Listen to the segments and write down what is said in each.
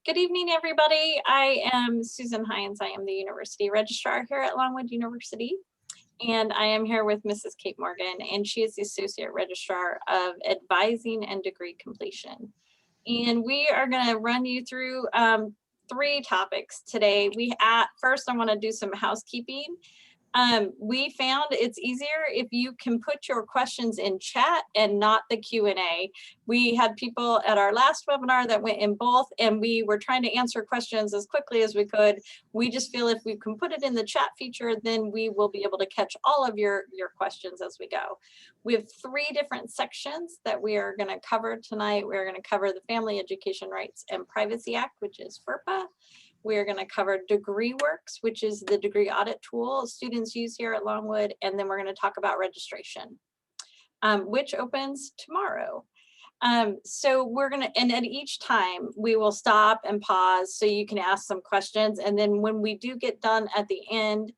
Good evening, everybody. I am Susan Hines. I am the University Registrar here at Longwood University. And I am here with Mrs. Kate Morgan, and she is the Associate Registrar of Advising and Degree Completion. And we are going to run you through three topics today. First, I want to do some housekeeping. We found it's easier if you can put your questions in chat and not the Q&A. We had people at our last webinar that went in both, and we were trying to answer questions as quickly as we could. We just feel if we can put it in the chat feature, then we will be able to catch all of your questions as we go. We have three different sections that we are going to cover tonight. We're going to cover the Family Education Rights and Privacy Act, which is FERPA. We're going to cover DegreeWorks, which is the degree audit tool students use here at Longwood. And then we're going to talk about registration, which opens tomorrow. So we're going to, and at each time we will stop and pause so you can ask some questions. And then when we do get done at the end,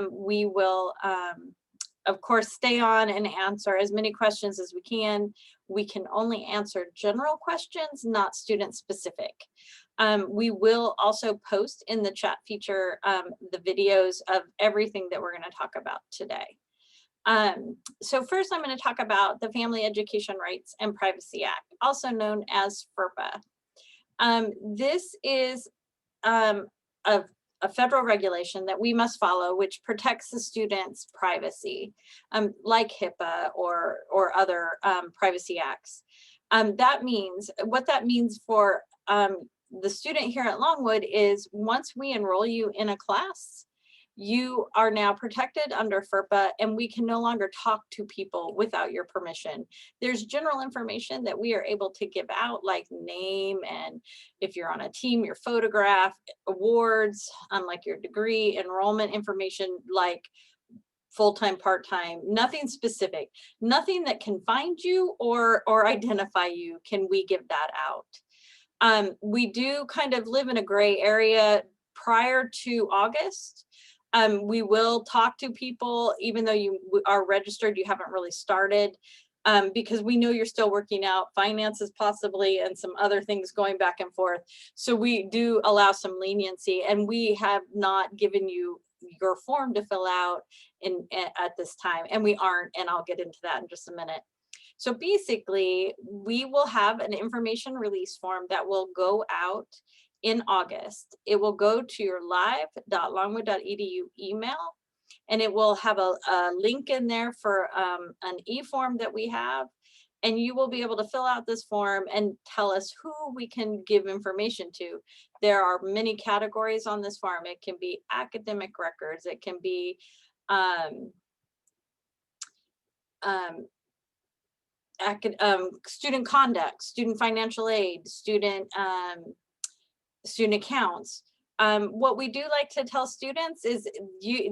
we will, of course, stay on and answer as many questions as we can. We can only answer general questions, not student specific. We will also post in the chat feature the videos of everything that we're going to talk about today. So first I'm going to talk about the Family Education Rights and Privacy Act, also known as FERPA. This is a federal regulation that we must follow, which protects the students' privacy, like HIPAA or other privacy acts. What that means for the student here at Longwood is once we enroll you in a class, you are now protected under FERPA, and we can no longer talk to people without your permission. There's general information that we are able to give out, like name, and if you're on a team, your photograph, awards, like your degree, enrollment information, like full-time, part-time, nothing specific, nothing that can find you or identify you can we give that out. We do kind of live in a gray area prior to August. We will talk to people, even though you are registered, you haven't really started, because we know you're still working out finances possibly and some other things going back and forth. So we do allow some leniency, and we have not given you your form to fill out at this time, and we aren't, and I'll get into that in just a minute. So basically, we will have an information release form that will go out in August. It will go to your live.longwood.edu email, and it will have a link in there for an e-form that we have, and you will be able to fill out this form and tell us who we can give information to. There are many categories on this form. It can be academic records, it can be student conduct, student financial aid, student accounts. What we do like to tell students is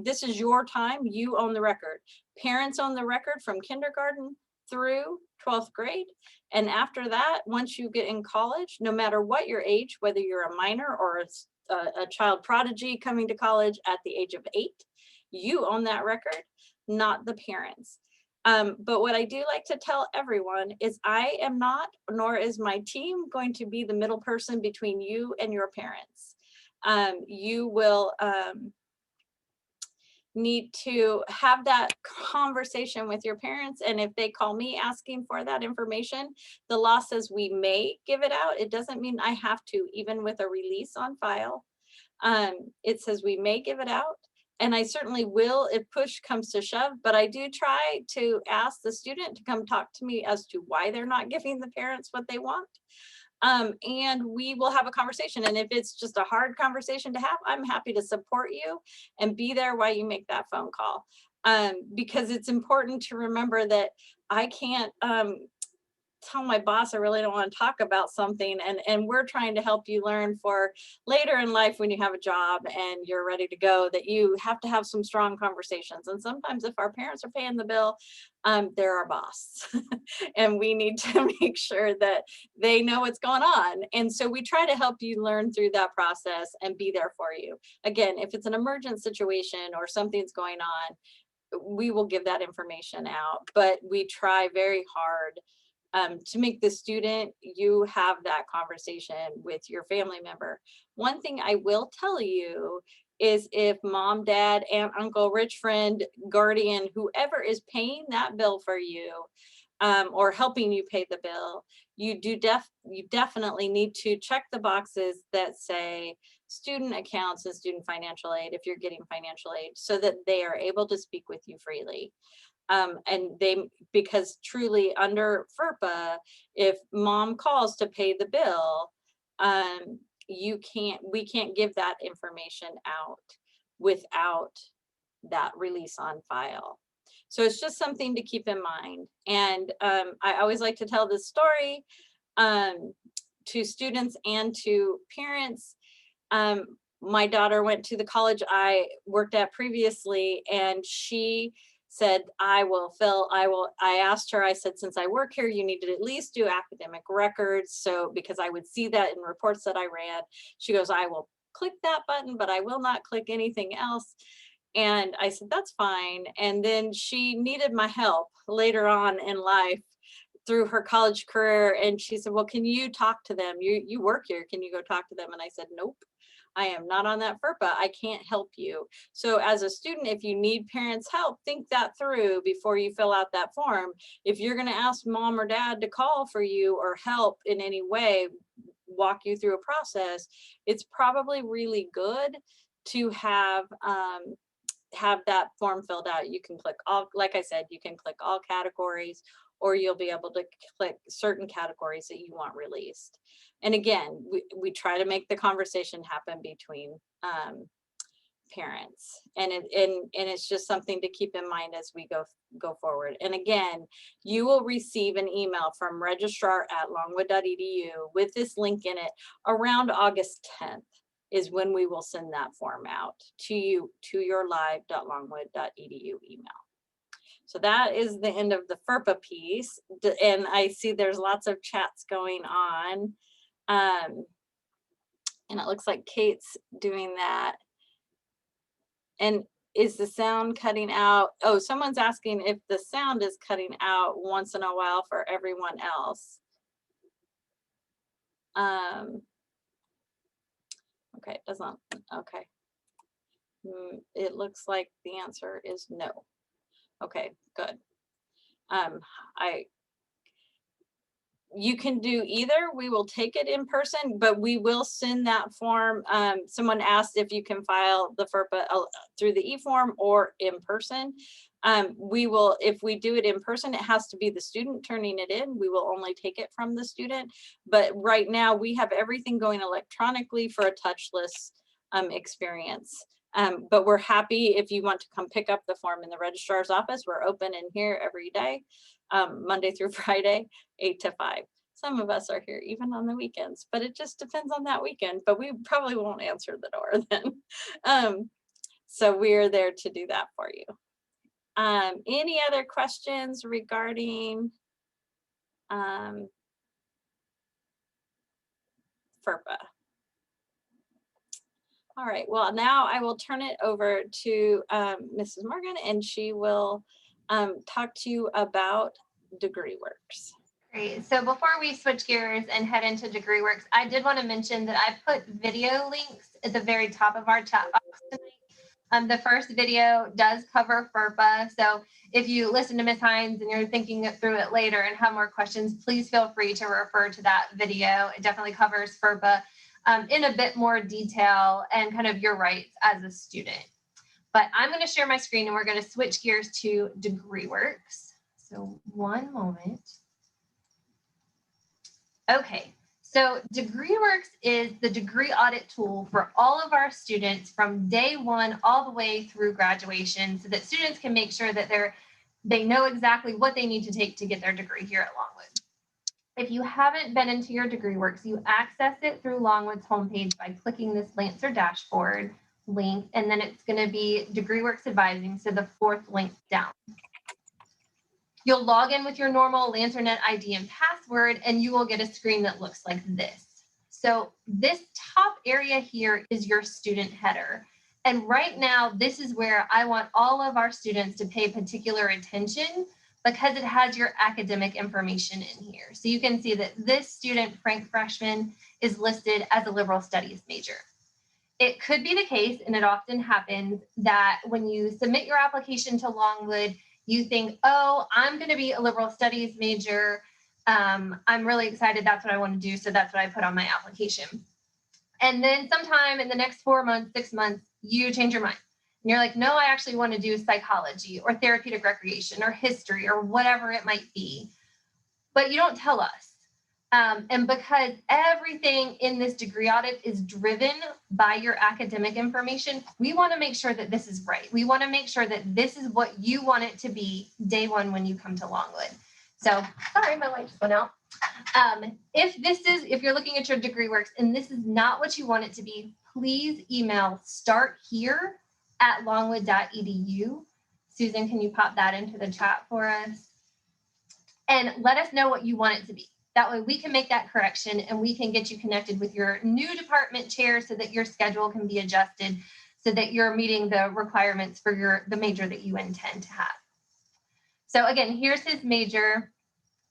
this is your time, you own the record. Parents own the record from kindergarten through 12th grade. And after that, once you get in college, no matter what your age, whether you're a minor or a child prodigy coming to college at the age of 8, you own that record, not the parents. But what I do like to tell everyone is I am not, nor is my team, going to be the middle person between you and your parents. You will need to have that conversation with your parents, and if they call me asking for that information, the law says we may give it out. It doesn't mean I have to, even with a release on file. It says we may give it out. And I certainly will if push comes to shove, but I do try to ask the student to come talk to me as to why they're not giving the parents what they want. And we will have a conversation. And if it's just a hard conversation to have, I'm happy to support you and be there while you make that phone call. Because it's important to remember that I can't tell my boss I really don't want to talk about something, and we're trying to help you learn for later in life when you have a job and you're ready to go, that you have to have some strong conversations. And sometimes if our parents are paying the bill, they're our boss and we need to make sure that they know what's going on. And so we try to help you learn through that process and be there for you. Again, if it's an emergent situation or something's going on, we will give that information out, but we try very hard to make the student, you have that conversation with your family member. One thing I will tell you is if mom, dad, aunt, uncle, rich friend, guardian, whoever is paying that bill for you, or helping you pay the bill, you definitely need to check the boxes that say student accounts and student financial aid if you're getting financial aid, so that they are able to speak with you freely. And because truly under FERPA, if mom calls to pay the bill, we can't give that information out without that release on file. So it's just something to keep in mind. And I always like to tell this story to students and to parents. My daughter went to the college I worked at previously, and she said, I asked her, I said, since I work here, you need to at least do academic records. So, because I would see that in reports that I ran. She goes, I will click that button, but I will not click anything else. And I said, that's fine. And then she needed my help later on in life through her college career. And she said, well, can you talk to them? You work here, can you go talk to them? And I said, nope, I am not on that FERPA. I can't help you. So as a student, if you need parents' help, think that through before you fill out that form. If you're gonna ask mom or dad to call for you or help in any way, walk you through a process, it's probably really good to have that form filled out. You can click all, like I said, you can click all categories, or you'll be able to click certain categories that you want released. And again, we try to make the conversation happen between parents, and it's just something to keep in mind as we go forward. And again, you will receive an email from registrar@longwood.edu with this link in it around August 10th is when we will send that form out to you, to your live.longwood.edu email. So that is the end of the FERPA piece. And I see there's lots of chats going on. And it looks like Kate's doing that. And is the sound cutting out? Oh, someone's asking if the sound is cutting out once in a while for everyone else. Okay, it doesn't, okay. It looks like the answer is no. Okay, good. You can do either. We will take it in person, but we will send that form. Someone asked if you can file the FERPA through the e-form or in person. We will, if we do it in person, it has to be the student turning it in. We will only take it from the student. But right now we have everything going electronically for a touchless experience. But we're happy if you want to come pick up the form in the registrar's office. We're open in here every day, Monday through Friday, 8 to 5. Some of us are here even on the weekends, but it just depends on that weekend, but we probably won't answer the door then. So we're there to do that for you. Any other questions regarding FERPA? All right, well, now I will turn it over to Mrs. Morgan, and she will talk to you about DegreeWorks. Great. So before we switch gears and head into DegreeWorks, I did want to mention that I put video links at the very top of our chat box tonight. The first video does cover FERPA. So if you listen to Ms. Hines and you're thinking through it later and have more questions, please feel free to refer to that video. It definitely covers FERPA in a bit more detail and kind of your rights as a student. But I'm going to share my screen and we're going to switch gears to DegreeWorks. So one moment. Okay, so DegreeWorks is the degree audit tool for all of our students from day one all the way through graduation, so that students can make sure that they know exactly what they need to take to get their degree here at Longwood. If you haven't been into your DegreeWorks, you access it through Longwood's homepage by clicking this Lancer dashboard link, and then it's going to be DegreeWorks Advising, so the fourth link down. You'll log in with your normal LancerNet ID and password, and you will get a screen that looks like this. So this top area here is your student header. And right now, this is where I want all of our students to pay particular attention because it has your academic information in here. So you can see that this student, Frank Freshman, is listed as a liberal studies major. It could be the case, and it often happens, that when you submit your application to Longwood, you think, oh, I'm going to be a liberal studies major. I'm really excited. That's what I want to do. So that's what I put on my application. And then sometime in the next 4 months, 6 months, you change your mind. And you're like, no, I actually want to do psychology or therapeutic recreation or history or whatever it might be. But you don't tell us. And because everything in this degree audit is driven by your academic information, we want to make sure that this is right. We want to make sure that this is what you want it to be day one when you come to Longwood. So, sorry, my light just went out. If you're looking at your DegreeWorks and this is not what you want it to be, please email starthere@longwood.edu. Susan, can you pop that into the chat for us? And let us know what you want it to be. That way we can make that correction and we can get you connected with your new department chair so that your schedule can be adjusted so that you're meeting the requirements for the major that you intend to have. So again, here's his major.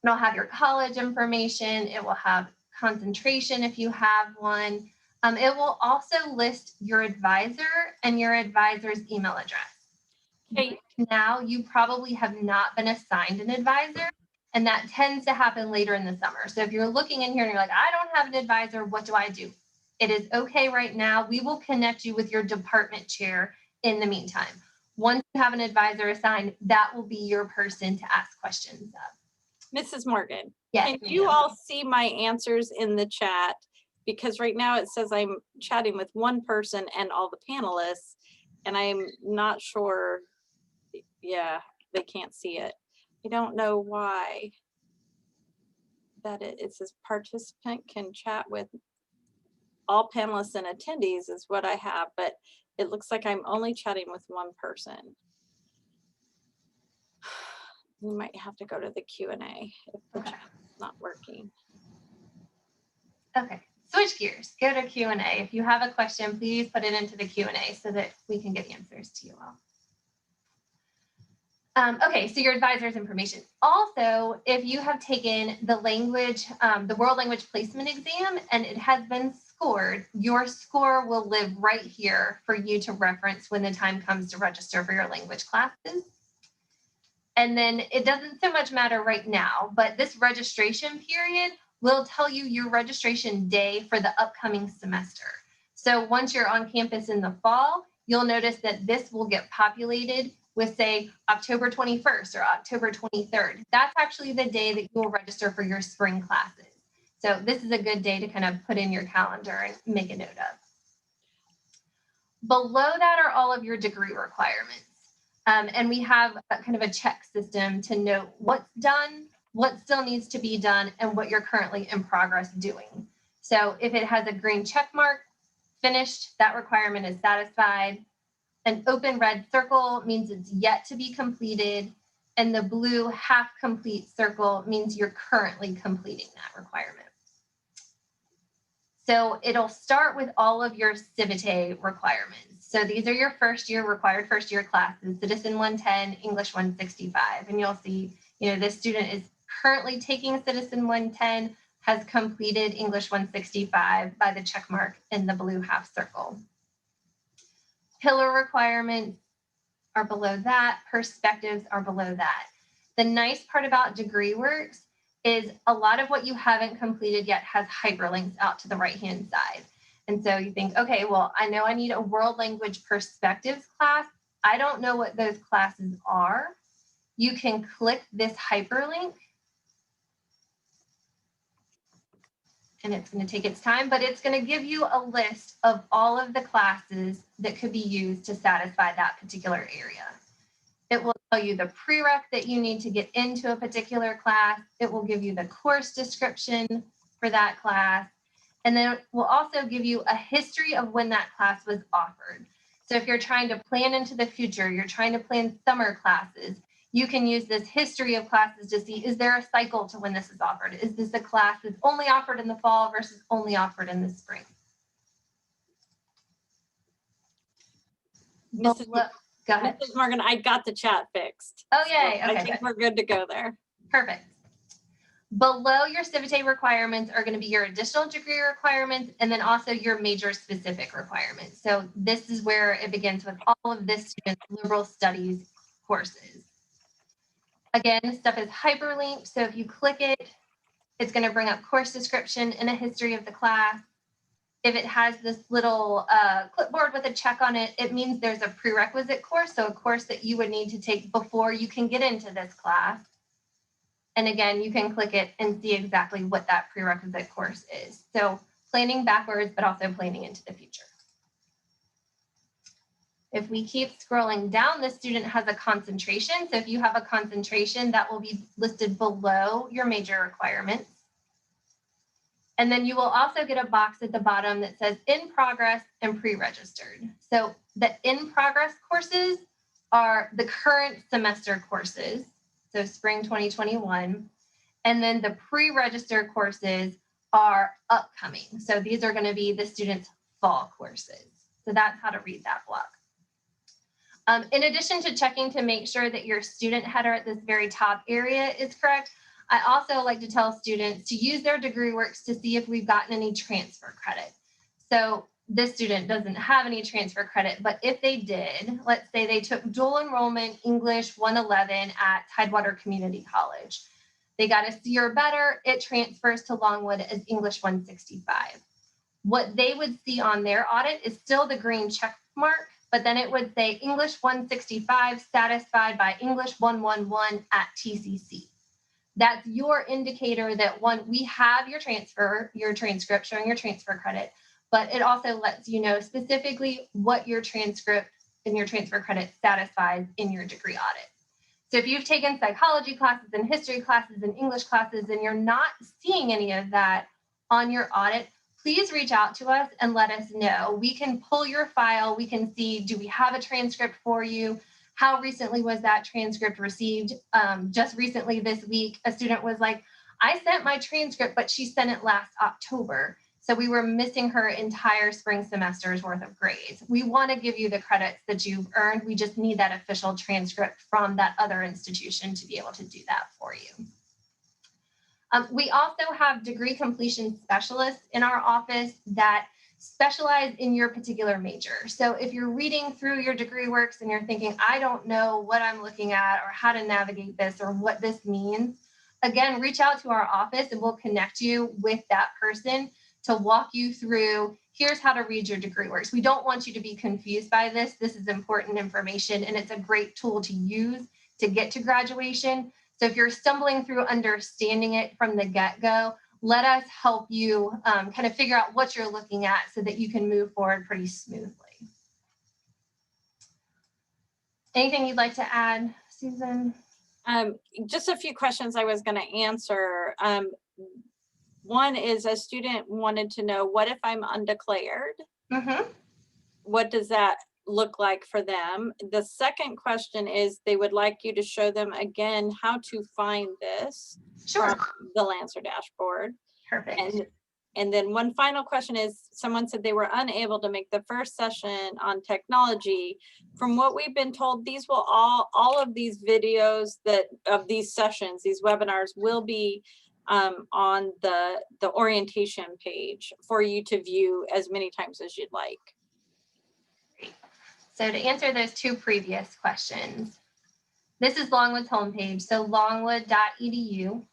It'll have your college information. It will have concentration if you have one. It will also list your advisor and your advisor's email address. Okay. Now you probably have not been assigned an advisor, and that tends to happen later in the summer. So if you're looking in here and you're like, I don't have an advisor, what do I do? It is okay right now. We will connect you with your department chair in the meantime. Once you have an advisor assigned, that will be your person to ask questions of. Mrs. Morgan, yes, can you all see my answers in the chat? Because right now it says I'm chatting with one person and all the panelists, and I'm not sure. Yeah, they can't see it. I don't know why that it says participant can chat with all panelists and attendees is what I have, but it looks like I'm only chatting with one person. We might have to go to the Q&A if the chat's not working. Okay, switch gears, go to Q&A. If you have a question, please put it into the Q&A so that we can get answers to you all. Okay, so your advisor's information. Also, if you have taken the World Language Placement Exam and it has been scored, your score will live right here for you to reference when the time comes to register for your language classes. And then it doesn't so much matter right now, but this registration period will tell you your registration day for the upcoming semester. So once you're on campus in the fall, you'll notice that this will get populated with, say, October 21st or October 23rd. That's actually the day that you will register for your spring classes. So this is a good day to kind of put in your calendar and make a note of. Below that are all of your degree requirements. And we have kind of a check system to note what's done, what still needs to be done, and what you're currently in progress doing. So if it has a green check mark, finished, that requirement is satisfied. An open red circle means it's yet to be completed, and the blue half complete circle means you're currently completing that requirement. So it'll start with all of your Civite requirements. So these are your required first year classes, Citizen 110, English 165. And you'll see, this student is currently taking Citizen 110, has completed English 165 by the check mark in the blue half circle. Pillar requirements are below that, perspectives are below that. The nice part about DegreeWorks is a lot of what you haven't completed yet has hyperlinks out to the right-hand side. And so you think, okay, well, I know I need a world language perspectives class. I don't know what those classes are. You can click this hyperlink and it's going to take its time, but it's going to give you a list of all of the classes that could be used to satisfy that particular area. It will tell you the prereq that you need to get into a particular class. It will give you the course description for that class. And then it will also give you a history of when that class was offered. So if you're trying to plan into the future, you're trying to plan summer classes, you can use this history of classes to see, is there a cycle to when this is offered? Is this a class that's only offered in the fall versus only offered in the spring? Go ahead. Mrs. Morgan, I got the chat fixed. Oh, yay. So Okay, I think good. we're good to go there. Perfect. Below your Civitate requirements are going to be your additional degree requirements and then also your major specific requirements. So this is where it begins with all of this student's liberal studies courses. Again, stuff is hyperlinked. So if you click it, it's going to bring up course description and a history of the class. If it has this little clipboard with a check on it, it means there's a prerequisite course. So a course that you would need to take before you can get into this class. And again, you can click it and see exactly what that prerequisite course is. So planning backwards, but also planning into the future. If we keep scrolling down, the student has a concentration. So if you have a concentration, that will be listed below your major requirements. And then you will also get a box at the bottom that says in progress and pre-registered. So the in progress courses are the current semester courses. So spring 2021, and then the pre-registered courses are upcoming. So these are going to be the students' fall courses. So that's how to read that block. In addition to checking to make sure that your student header at this very top area is correct, I also like to tell students to use their DegreeWorks to see if we've gotten any transfer credit. So this student doesn't have any transfer credit, but if they did, let's say they took dual enrollment English 111 at Tidewater Community College. They got a C or better, it transfers to Longwood as English 165. What they would see on their audit is still the green check mark, but then it would say English 165 satisfied by English 111 at TCC. That's your indicator that one, we have your transcript showing your transfer credit, but it also lets you know specifically what your transcript and your transfer credit satisfies in your degree audit. So if you've taken psychology classes and history classes and English classes and you're not seeing any of that on your audit, please reach out to us and let us know. We can pull your file. We can see, do we have a transcript for you? How recently was that transcript received? Just recently this week, a student was like, I sent my transcript, but she sent it last October. So we were missing her entire spring semester's worth of grades. We want to give you the credits that you've earned. We just need that official transcript from that other institution to be able to do that for you. We also have degree completion specialists in our office that specialize in your particular major. So if you're reading through your DegreeWorks and you're thinking, I don't know what I'm looking at or how to navigate this or what this means, again, reach out to our office and we'll connect you with that person to walk you through, here's how to read your DegreeWorks. We don't want you to be confused by this. This is important information and it's a great tool to use to get to graduation. So if you're stumbling through understanding it from the get-go, let us help you kind of figure out what you're looking at so that you can move forward pretty smoothly. Anything you'd like to add, Susan? Just a few questions I was going to answer. One is a student wanted to know, what if I'm undeclared? Mm-hmm. What does that look like for them? The second question is they would like you to show them again how to find this Sure. from the Lancer dashboard. Perfect. And then one final question is, someone said they were unable to make the first session on technology. From what we've been told, these will all of these videos of these sessions, these webinars will be on the orientation page for you to view as many times as you'd like. Great. So to answer those two previous questions, this is Longwood's homepage. So longwood.edu.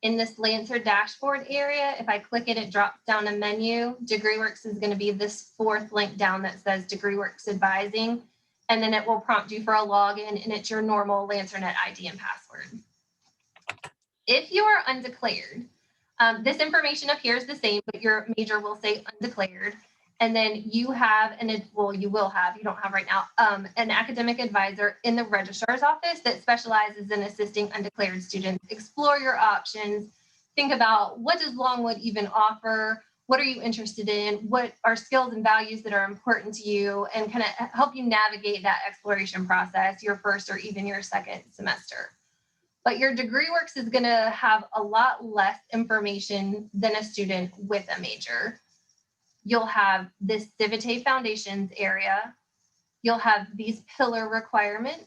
In this Lancer dashboard area, if I click it, it drops down a menu. DegreeWorks is going to be this fourth link down that says DegreeWorks Advising, and then it will prompt you for a login, and it's your normal LancerNet ID and password. If you are undeclared, this information up here is the same, but your major will say undeclared. And then you have, you will have, you don't have right now, an academic advisor in the registrar's office that specializes in assisting undeclared students explore your options, think about what does Longwood even offer, what are you interested in, what are skills and values that are important to you, and kind of help you navigate that exploration process your first or even your second semester. But your DegreeWorks is going to have a lot less information than a student with a major. You'll have this Civitate Foundations area. you'll have these pillar requirements,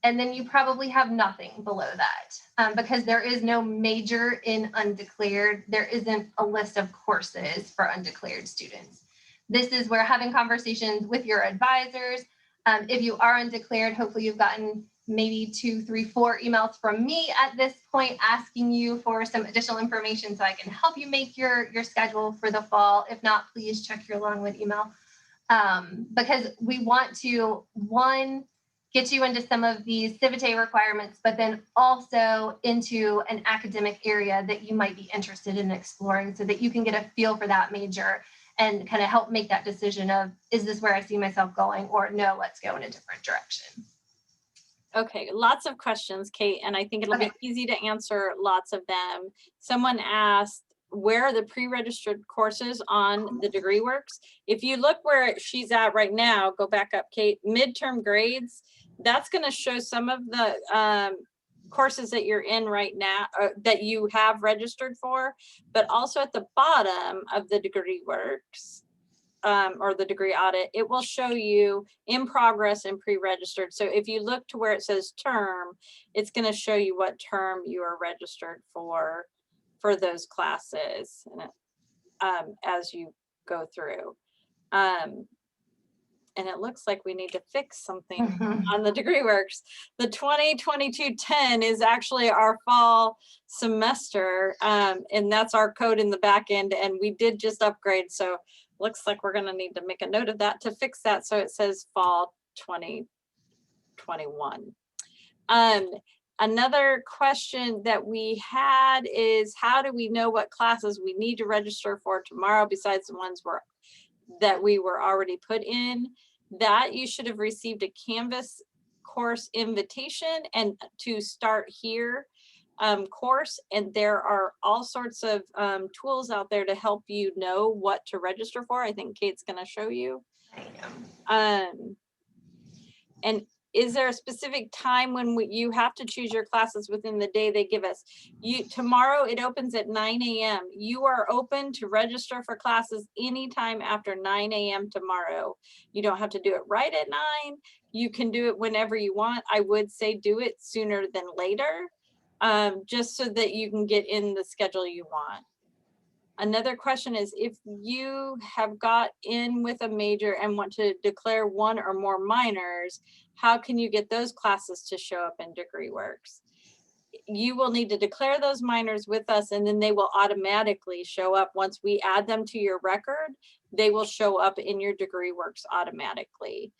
and then you probably have nothing below that because there is no major in undeclared. There isn't a list of courses for undeclared students. This is where having conversations with your advisors. If you are undeclared, hopefully you've gotten maybe 2, 3, 4 emails from me at this point asking you for some additional information so I can help you make your schedule for the fall. If not, please check your Longwood email because we want to, one, get you into some of these CIVITE requirements, but then also into an academic area that you might be interested in exploring so that you can get a feel for that major and kind of help make that decision of, is this where I see myself going, or no, let's go in a different direction. Okay, lots of questions, Kate, and I think it'll be easy to answer lots of them. Someone asked, where are the pre-registered courses on the DegreeWorks? If you look where she's at right now, go back up, Kate, midterm grades, that's going to show some of the courses that you're in right now, that you have registered for, but also at the bottom of the DegreeWorks, or the degree audit, it will show you in progress and pre-registered. So if you look to where it says term, it's going to show you what term you are registered for those classes as you go through. And it looks like we need to fix something on the DegreeWorks. The 2022-10 is actually our fall semester, and that's our code in the back end, and we did just upgrade, so looks like we're gonna need to make a note of that to fix that so it says fall 2021. Another question that we had is, how do we know what classes we need to register for tomorrow besides the ones that we were already put in? That you should have received a Canvas course invitation and to start here course, and there are all sorts of tools out there to help you know what to register for. I think Kate's going to show you. And is there a specific time when you have to choose your classes within the day they give us? Tomorrow it opens at 9 a.m. You are open to register for classes anytime after 9 a.m. tomorrow. You don't have to do it right at 9. You can do it whenever you want. I would say do it sooner than later, just so that you can get in the schedule you want. Another question is, if you have got in with a major and want to declare one or more minors, how can you get those classes to show up in DegreeWorks? You will need to declare those minors with us, and then they will automatically show up. Once we add them to your record, they will show up in your DegreeWorks automatically.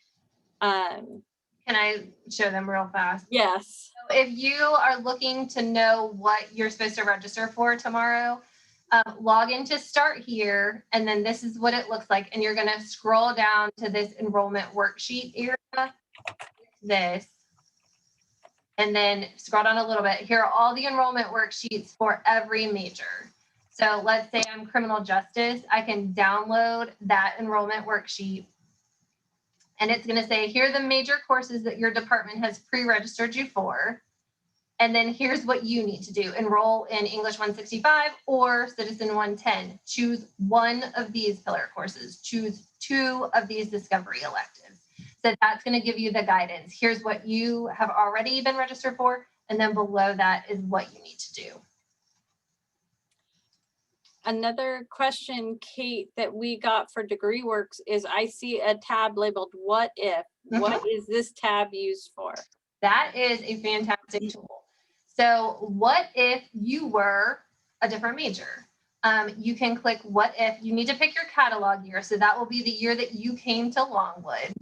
Can I show them real fast? Yes. So if you are looking to know what you're supposed to register for tomorrow, log into Start Here, and then this is what it looks like. And you're going to scroll down to this enrollment worksheet area, this, and then scroll down a little bit. Here are all the enrollment worksheets for every major. So let's say I'm criminal justice. I can download that enrollment worksheet, and it's going to say, here are the major courses that your department has pre-registered you for. And then here's what you need to do. Enroll in English 165 or Citizen 110. Choose one of these pillar courses. Choose 2 of these discovery electives. So that's going to give you the guidance. Here's what you have already been registered for. And then below that is what you need to do. Another question, Kate, that we got for DegreeWorks is, I see a tab labeled What If. What is this tab used for? That is a fantastic tool. So what if you were a different major? You can click What If. You need to pick your catalog year. So that will be the year that you came to Longwood.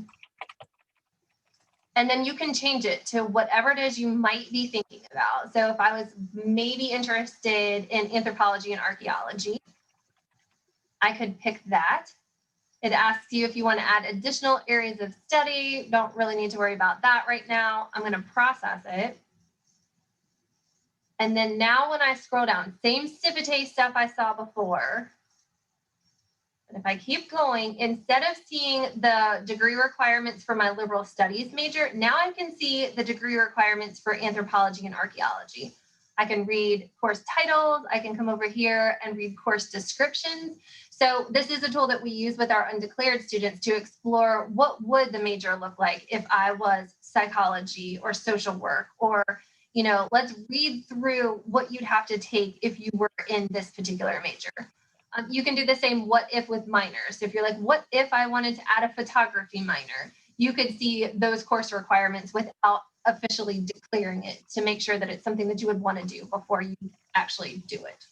And then you can change it to whatever it is you might be thinking about. So if I was maybe interested in anthropology and archaeology, I could pick that. It asks you if you want to add additional areas of study. Don't really need to worry about that right now. I'm going to process it. And then now when I scroll down, same CIVITE stuff I saw before. But if I keep going, instead of seeing the degree requirements for my liberal studies major, now I can see the degree requirements for anthropology and archaeology. I can read course titles. I can come over here and read course descriptions. So this is a tool that we use with our undeclared students to explore what would the major look like if I was psychology or social work, or, you know, let's read through what you'd have to take if you were in this particular major. You can do the same what if with minors. If you're like, what if I wanted to add a photography minor? You could see those course requirements without officially declaring it to make sure that it's something that you would want to do before you actually do it.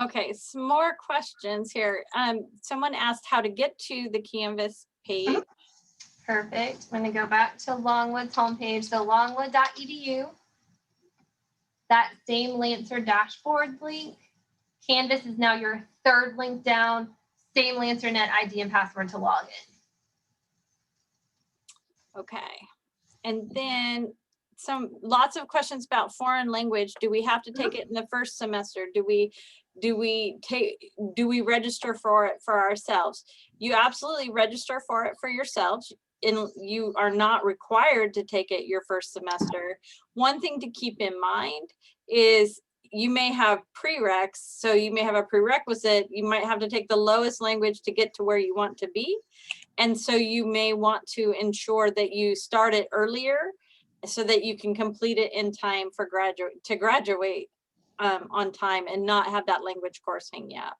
Okay, some more questions here. Someone asked how to get to the Canvas page. Perfect. I'm going to go back to Longwood's homepage, so longwood.edu. That same Lancer dashboard link. Canvas is now your third link down. Same LancerNet ID and password to log in. Okay, and then lots of questions about foreign language. Do we have to take it in the first semester? Do we register for it for ourselves? You absolutely register for it for yourselves, and you are not required to take it your first semester. One thing to keep in mind is you may have prereqs, so you may have a prerequisite. You might have to take the lowest language to get to where you want to be. And so you may want to ensure that you start it earlier so that you can complete it in time for graduate on time and not have that language course hang out.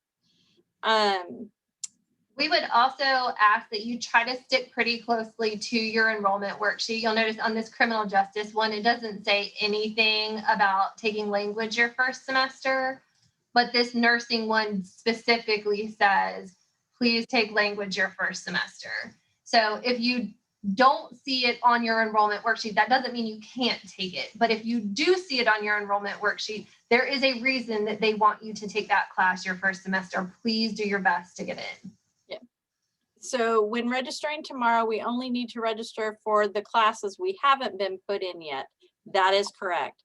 We would also ask that you try to stick pretty closely to your enrollment worksheet. You'll notice on this criminal justice one, it doesn't say anything about taking language your first semester, but this nursing one specifically says, please take language your first semester. So if you don't see it on your enrollment worksheet, that doesn't mean you can't take it. But if you do see it on your enrollment worksheet, there is a reason that they want you to take that class your first semester. Please do your best to get in. So when registering tomorrow, we only need to register for the classes we haven't been put in yet. That is correct.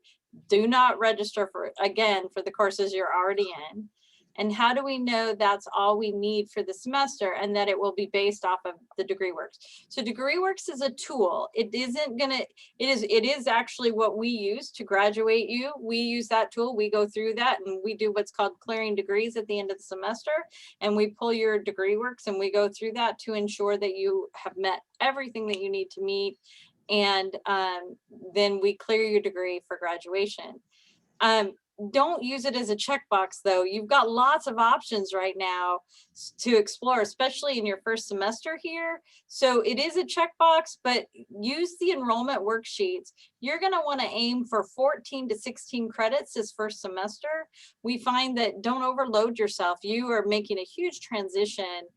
Do not register for the courses you're already in. And how do we know that's all we need for the semester and that it will be based off of the DegreeWorks? So DegreeWorks is a tool. It is actually what we use to graduate you. We use that tool. We go through that and we do what's called clearing degrees at the end of the semester. And we pull your DegreeWorks and we go through that to ensure that you have met everything that you need to meet. And then we clear your degree for graduation. Don't use it as a checkbox though. You've got lots of options right now to explore, especially in your first semester here. So it is a checkbox, but use the enrollment worksheets. You're going to want to aim for 14 to 16 credits this first semester. We find that don't overload yourself. You are making a huge transition,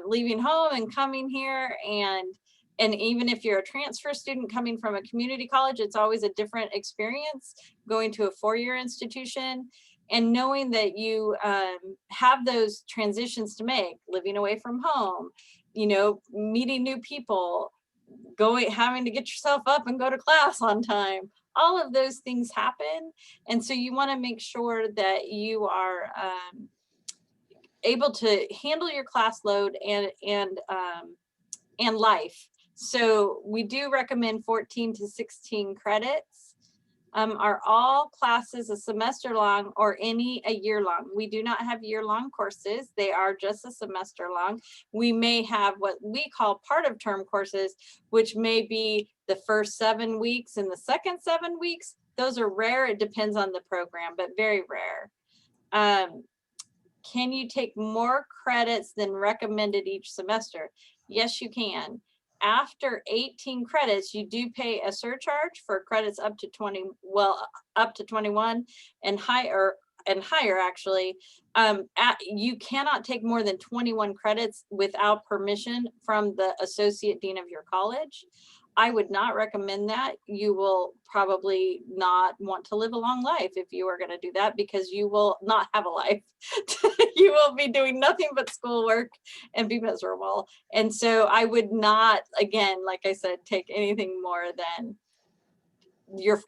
leaving home and coming here, and even if you're a transfer student coming from a community college, it's always a different experience going to a four-year institution, and knowing that you have those transitions to make, living away from home, you know, meeting new people, having to get yourself up and go to class on time. All of those things happen. And so you want to make sure that you are able to handle your class load and life. So we do recommend 14 to 16 credits. Are all classes a semester long or any a year long? We do not have year-long courses. They are just a semester long. We may have what we call part of term courses, which may be the first 7 weeks and the second 7 weeks. Those are rare. It depends on the program, but very rare. Can you take more credits than recommended each semester? Yes, you can. After 18 credits, you do pay a surcharge for credits up to 21 and higher actually. You cannot take more than 21 credits without permission from the associate dean of your college. I would not recommend that. You will probably not want to live a long life if you are going to do that, because you will not have a life. You will be doing nothing but schoolwork and be miserable. And so I would not, again, like I said, take anything more than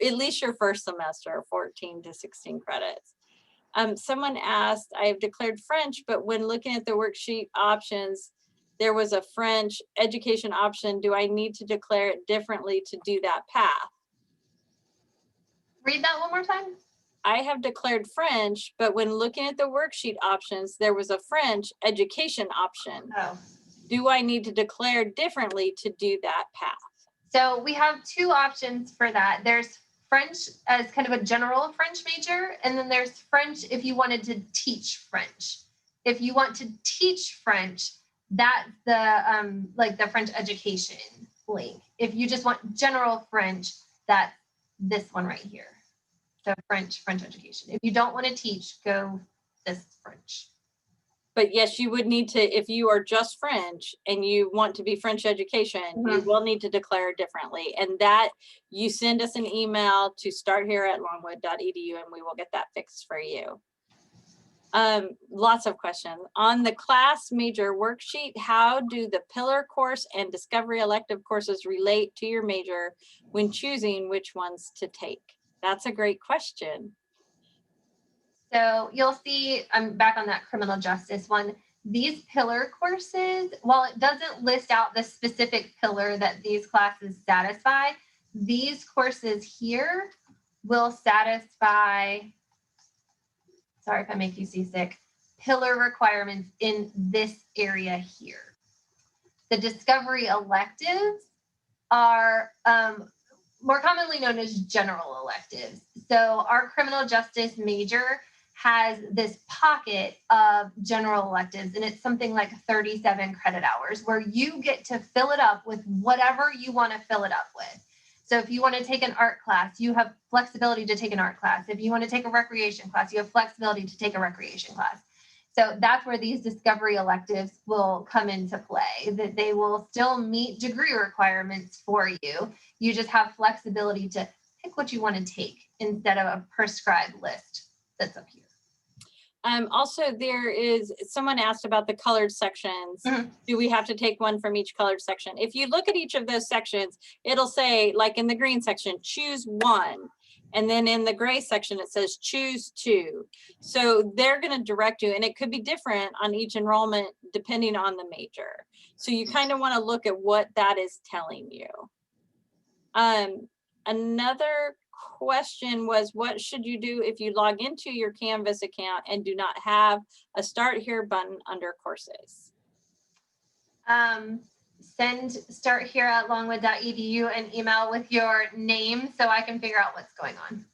at least your first semester, 14 to 16 credits. Someone asked, I have declared French, but when looking at the worksheet options, there was a French education option. Do I need to declare it differently to do that path? Read that one more time. I have declared French, but when looking at the worksheet options, there was a French education option. Oh. Do I need to declare differently to do that path? So we have two options for that. There's French as kind of a general French major, and then there's French if you wanted to teach French. If you want to teach French, that's the like the French education link. If you just want general French, that's this one right here. So French education. If you don't want to teach, go this French. But yes, you would need to, if you are just French and you want to be French education, you will need to declare it differently. And that you send us an email to starthere@longwood.edu and we will get that fixed for you. Lots of questions. On the class major worksheet, how do the pillar course and discovery elective courses relate to your major when choosing which ones to take? That's a great question. So you'll see, I'm back on that criminal justice one. These pillar courses, while it doesn't list out the specific pillar that these classes satisfy, these courses here will satisfy, sorry if I make you seasick, pillar requirements in this area here. The discovery electives are more commonly known as general electives. So our criminal justice major has this pocket of general electives, and it's something like 37 credit hours where you get to fill it up with whatever you want to fill it up with. So if you want to take an art class, you have flexibility to take an art class. If you want to take a recreation class, you have flexibility to take a recreation class. So that's where these discovery electives will come into play, that they will still meet degree requirements for you. You just have flexibility to pick what you want to take instead of a prescribed list that's up here. Also, there is, someone asked about the colored sections. Do we have to take one from each colored section? If you look at each of those sections, it'll say, like in the green section, choose one. And then in the gray section, it says choose two. So they're going to direct you, and it could be different on each enrollment depending on the major. So you kind of want to look at what that is telling you. Another question was, what should you do if you log into your Canvas account and do not have a Start Here button under courses? Send starthere@longwood.edu an email with your name so I can figure out what's going on.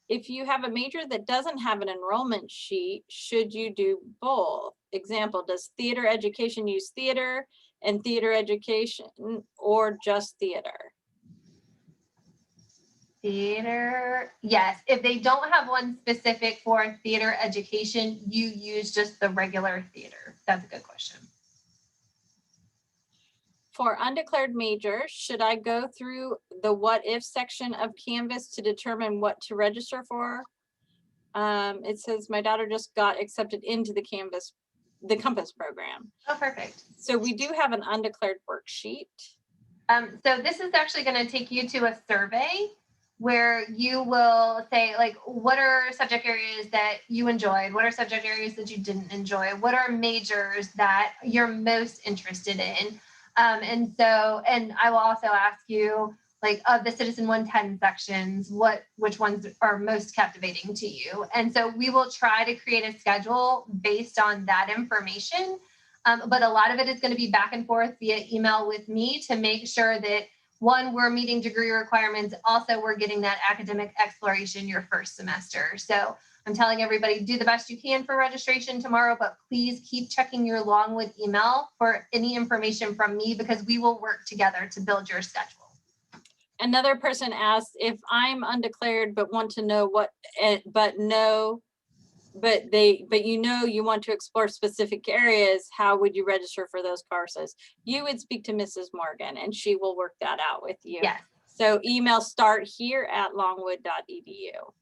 If you have a major that doesn't have an enrollment sheet, should you do both? Example, does theater education use theater and theater education, or just theater? Theater, yes. If they don't have one specific for theater education, you use just the regular theater. That's a good question. For undeclared majors, should I go through the what if section of Canvas to determine what to register for? It says my daughter just got accepted into the Compass program. Oh, perfect. So we do have an undeclared worksheet. So this is actually going to take you to a survey where you will say, like, what are subject areas that you enjoyed? What are subject areas that you didn't enjoy? What are majors that you're most interested in? And I will also ask you, like, of the Citizen 110 sections, which ones are most captivating to you? And so we will try to create a schedule based on that information. But a lot of it is going to be back and forth via email with me to make sure that, one, we're meeting degree requirements. Also, we're getting that academic exploration your first semester. So I'm telling everybody, do the best you can for registration tomorrow, but please keep checking your Longwood email for any information from me, because we will work together to build your schedule. Another person asked, if I'm undeclared but want to know what, but you want to explore specific areas, how would you register for those courses? You would speak to Mrs. Morgan and she will work that out with you. Yes. So email starthere@longwood.edu.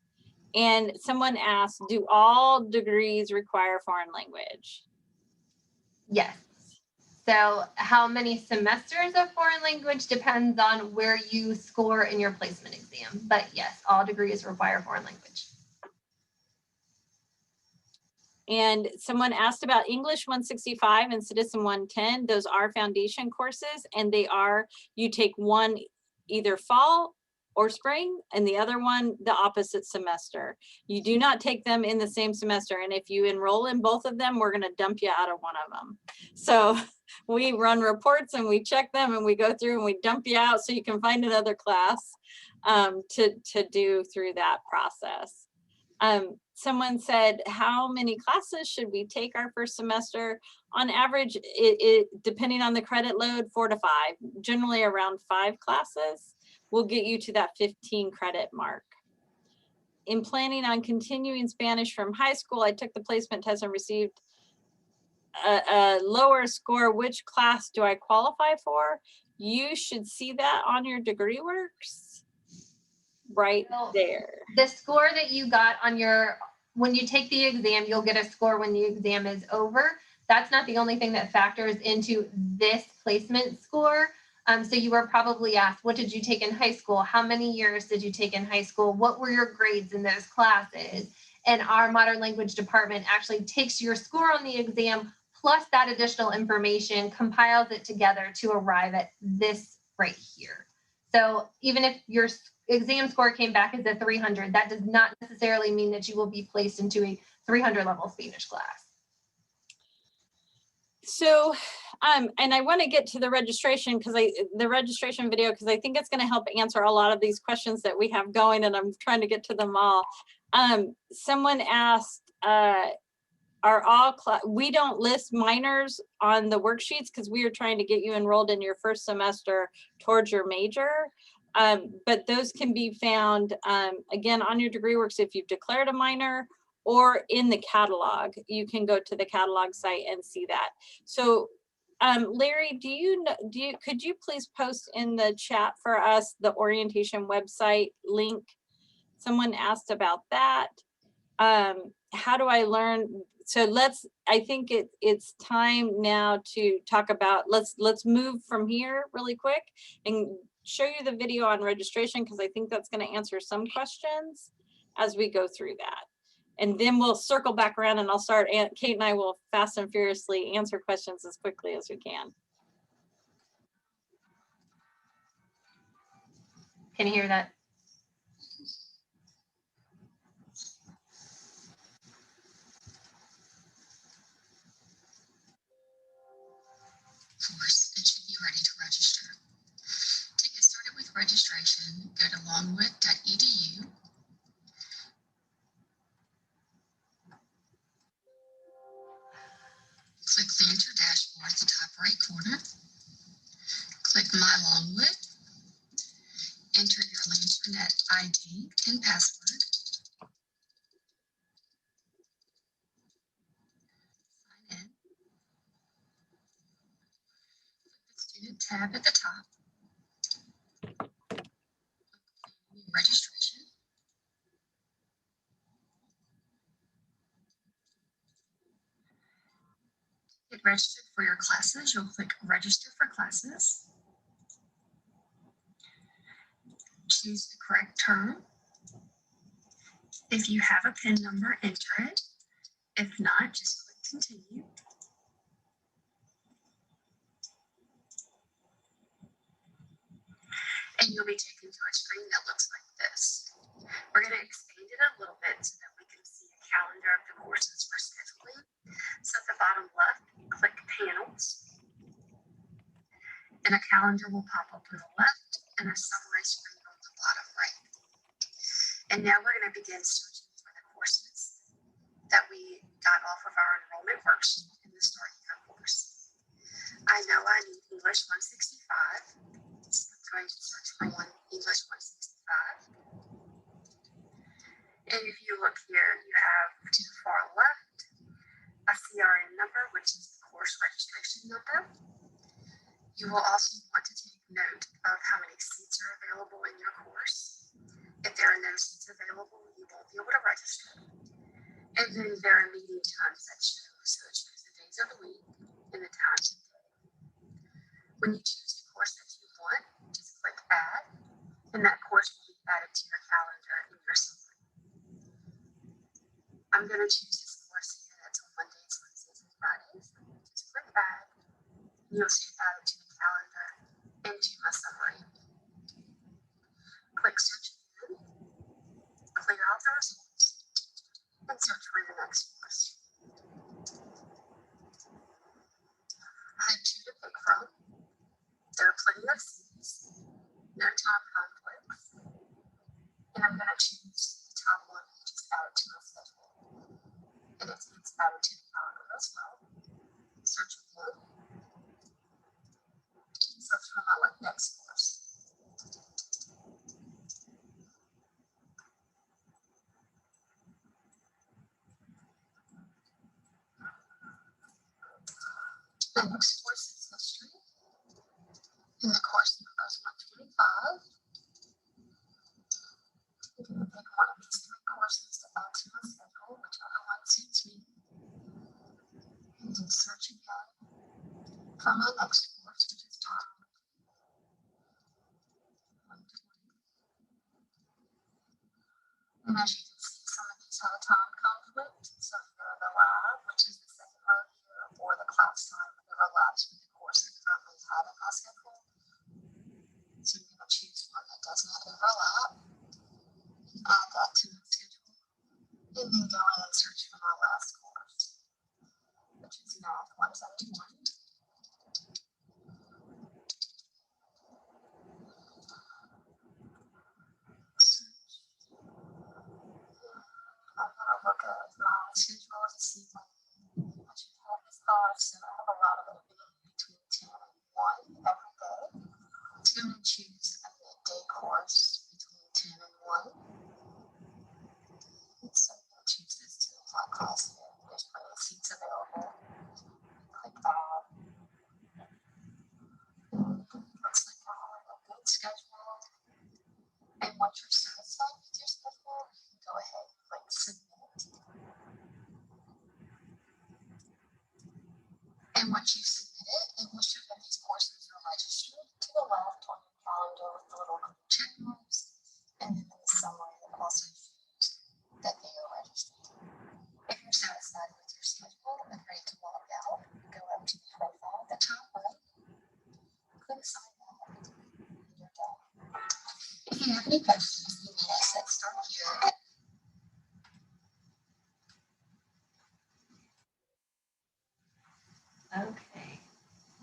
And someone asked, do all degrees require foreign language? Yes. So how many semesters of foreign language depends on where you score in your placement exam. But yes, all degrees require foreign language. And someone asked about English 165 and Citizen 110. Those are foundation courses, and you take one either fall or spring, and the other one the opposite semester. You do not take them in the same semester. And if you enroll in both of them, we're gonna dump you out of one of them. So we run reports and we check them and we go through and we dump you out so you can find another class to do through that process. Someone said, how many classes should we take our first semester? On average, depending on the credit load, 4 to 5, generally around 5 classes will get you to that 15 credit mark. In planning on continuing Spanish from high school, I took the placement test and received a lower score. Which class do I qualify for? You should see that on your DegreeWorks right there. The score that you got on when you take the exam, you'll get a score when the exam is over. That's not the only thing that factors into this placement score. So you were probably asked, what did you take in high school? How many years did you take in high school? What were your grades in those classes? And our modern language department actually takes your score on the exam plus that additional information, compiles it together to arrive at this right here. So even if your exam score came back as a 300, that does not necessarily mean that you will be placed into a 300 level Spanish class. So, and I want to get to the registration the registration video, because I think it's going to help answer a lot of these questions that we have going, and I'm trying to get to them all. Someone asked, we don't list minors on the worksheets because we are trying to get you enrolled in your first semester towards your major. But those can be found, again, on your DegreeWorks if you've declared a minor, or in the catalog. You can go to the catalog site and see that. So Larry, could you please post in the chat for us the orientation website link? Someone asked about that. How do I learn? So I think it's time now to talk about, let's move from here really quick and show you the video on registration, because I think that's going to answer some questions as we go through that. And then we'll circle back around and Kate and I will fast and furiously answer questions as quickly as we can. Can you hear that? Course and should be ready to register. To get started with registration, go to longwood.edu. Click the Enter dashboard at the top right corner. Click My Longwood. Enter your LancerNet ID and password. Sign in. Click the Student tab at the top. Registration. Get registered for your classes, you'll click Register for Classes. Choose the correct term. If you have a PIN number, enter it. If not, just click Continue. And you'll be taken to a screen that looks like this. We're going to expand it a little bit so that we can see a calendar of the courses for scheduling. So at the bottom left, click Panels. And a calendar will pop up on the left and a summary screen on the bottom right. And now we're going to begin searching for the courses that we got off of our enrollment worksheet in the start year course. I know I need English 165. So I'm going to search for English 165. And if you look here, you have to the far left a CRN number, which is the course registration number. You will also want to take note of how many seats are available in your course. If there are no seats available, you won't be able to register. And then there are meeting times that show, so it shows the days of the week and the times of the day. When you choose the course that you want, just click Add, and that course will be added to your calendar in your summary. I'm going to choose this course here that's You'll see it added to the calendar into my summary. Click search again, clear out the results, and search for your next course. I have 2 to pick from. There are plenty of seats, no time conflicts, and I'm going to choose the top one and just add it to my schedule. And it's added to the calendar as well. Search again, and search for my next course. The next course is history, and the course number is 125. I'm going to pick one of these 3 courses to add to my schedule, whichever one suits me, and then search again for my next course, which is time 120. And as you can see, some of these have a time conflict. So here are the lab, which is the second row here, or the class time that overlaps with the course I currently have in my schedule. So I'm going to choose one that does not overlap, add that to my schedule, and then go in and search for my last course, which is Math 171. I'm going to look at my schedule to see when I should have this off. So I have a lot of availability between 10 and 1 every day. So I'm going to choose a midday course between 10 and 1. So I'm going to choose this 2 o'clock class here. There's plenty of seats available. Click that. Looks like I have a good schedule. And once you're satisfied with your schedule, you can go ahead and click submit. And once you submit it, it will show that these courses are registered to the left on your calendar with the little check marks. And then in the summary, it also shows that they are registered. If you're satisfied with your schedule and ready to log out, go up to the profile at the top right, click sign out, and you're done. If you have any questions, you may set start here. Okay.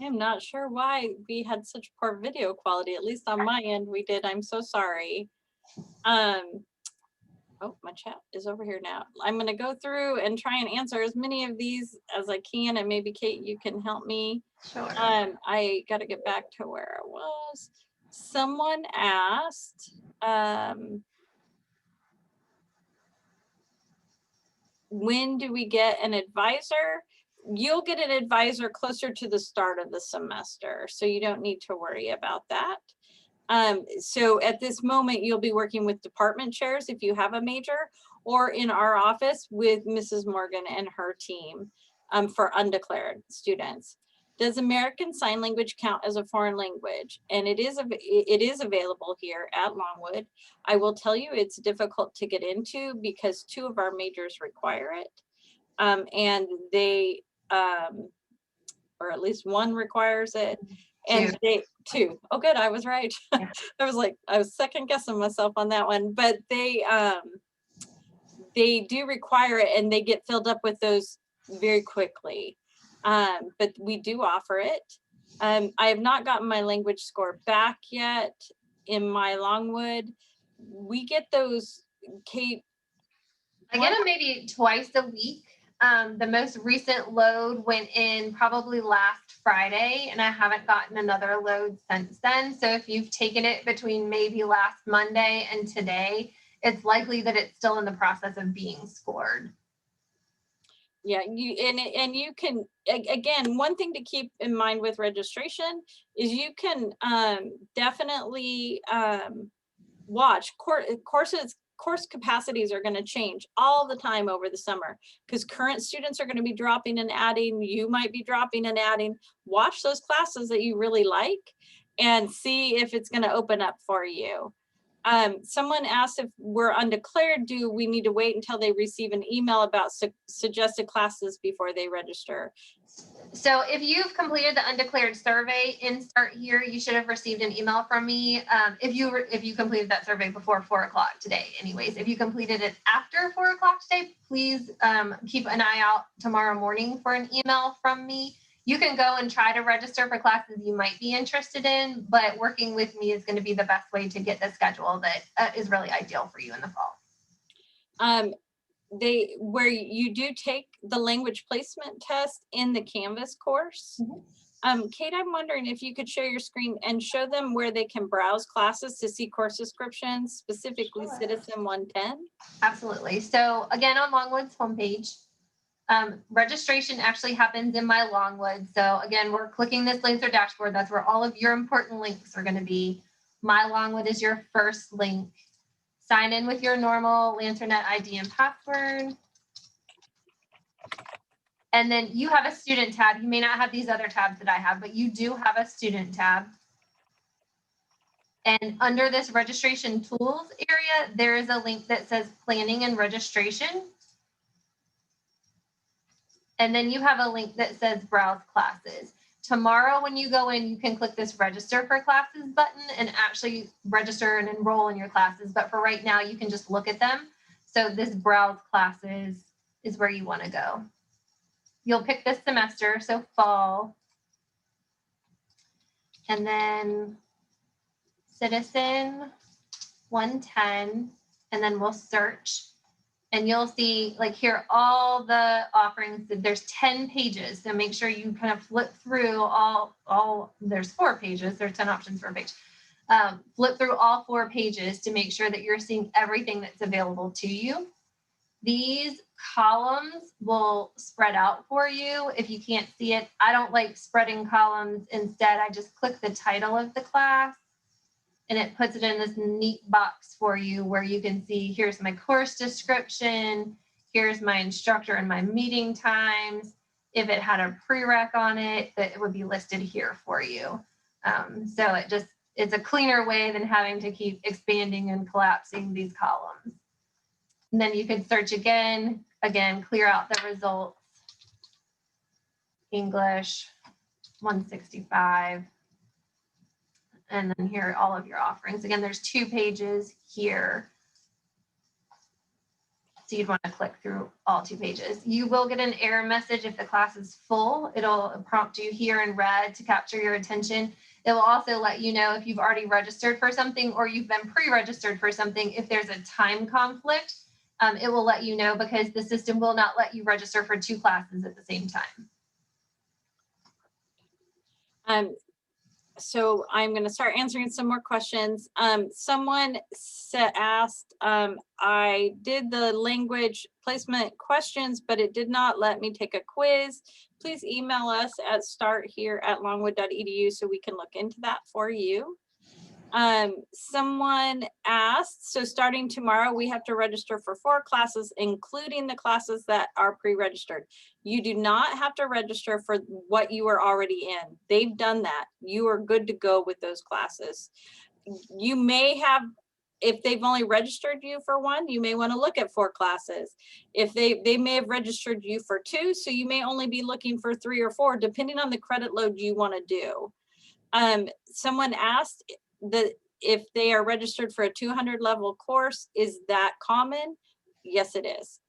I am not sure why we had such poor video quality. At least on my end we did. I'm so sorry. Oh, my chat is over here now. I'm going to go through and try and answer as many of these as I can, and maybe Kate, you can help me. Sure. I got to get back to where I was. Someone asked, when do we get an advisor? You'll get an advisor closer to the start of the semester, so you don't need to worry about that. So at this moment, you'll be working with department chairs if you have a major, or in our office with Mrs. Morgan and her team for undeclared students. Does American Sign Language count as a foreign language? And it is available here at Longwood. I will tell you it's difficult to get into because 2 of our majors require it. And they, or at least 1 requires it. And two. Oh, good. I was right. Yeah. I was second guessing myself on that one, but they do require it, and they get filled up with those very quickly. But we do offer it. I have not gotten my language score back yet in my Longwood. We get those, Kate. I get them maybe twice a week. The most recent load went in probably last Friday, and I haven't gotten another load since then. So if you've taken it between maybe last Monday and today, it's likely that it's still in the process of being scored. Yeah, you can, again, one thing to keep in mind with registration is you can definitely watch course capacities are going to change all the time over the summer because current students are going to be dropping and adding. You might be dropping and adding. Watch those classes that you really like and see if it's going to open up for you. Someone asked if we're undeclared, do we need to wait until they receive an email about suggested classes before they register? So if you've completed the undeclared survey in Start Here, you should have received an email from me. If you completed that survey before 4 o'clock today, anyways, if you completed it after 4 o'clock today, please keep an eye out tomorrow morning for an email from me. You can go and try to register for classes you might be interested in, but working with me is going to be the best way to get the schedule that is really ideal for you in the fall. Where you do take the language placement test in the Canvas course. Kate, I'm wondering if you could share your screen and show them where they can browse classes to see course descriptions, specifically Citizen 110. Absolutely. So again, on Longwood's homepage, registration actually happens in my Longwood. So again, we're clicking this Lancer dashboard. That's where all of your important links are going to be. My Longwood is your first link. Sign in with your normal LancerNet ID and password. And then you have a student tab. You may not have these other tabs that I have, but you do have a student tab. And under this registration tools area, there is a link that says planning and registration. And then you have a link that says browse classes. Tomorrow, when you go in, you can click this register for classes button and actually register and enroll in your classes. But for right now, you can just look at them. So this browse classes is where you want to go. You'll pick this semester, so fall. And then Citizen 110, and then we'll search. And you'll see, like here, all the offerings. There's 10 pages, so make sure you kind of flip through all. There's 4 pages. There's 10 options per page. Flip through all 4 pages to make sure that you're seeing everything that's available to you. These columns will spread out for you if you can't see it. I don't like spreading columns. Instead, I just click the title of the class, and it puts it in this neat box for you where you can see, here's my course description, here's my instructor and my meeting times. If it had a prereq on it, that it would be listed here for you. So it's a cleaner way than having to keep expanding and collapsing these columns. And then you can search again, clear out the results. English 165. And then here are all of your offerings. Again, there's 2 pages here. So you'd want to click through all 2 pages. You will get an error message if the class is full. It'll prompt you here in red to capture your attention. It will also let you know if you've already registered for something or you've been pre-registered for something. If there's a time conflict, it will let you know because the system will not let you register for 2 classes at the same time. So I'm going to start answering some more questions. Someone asked, I did the language placement questions, but it did not let me take a quiz. Please email us at starthere@longwood.edu so we can look into that for you. Someone asked, so starting tomorrow, we have to register for 4 classes, including the classes that are pre-registered. You do not have to register for what you are already in. They've done that. You are good to go with those classes. You may have, if they've only registered you for 1, you may want to look at 4 classes. If they may have registered you for 2, so you may only be looking for 3 or 4, depending on the credit load you want to do. Someone asked that if they are registered for a 200 level course, is that common? Yes, it is.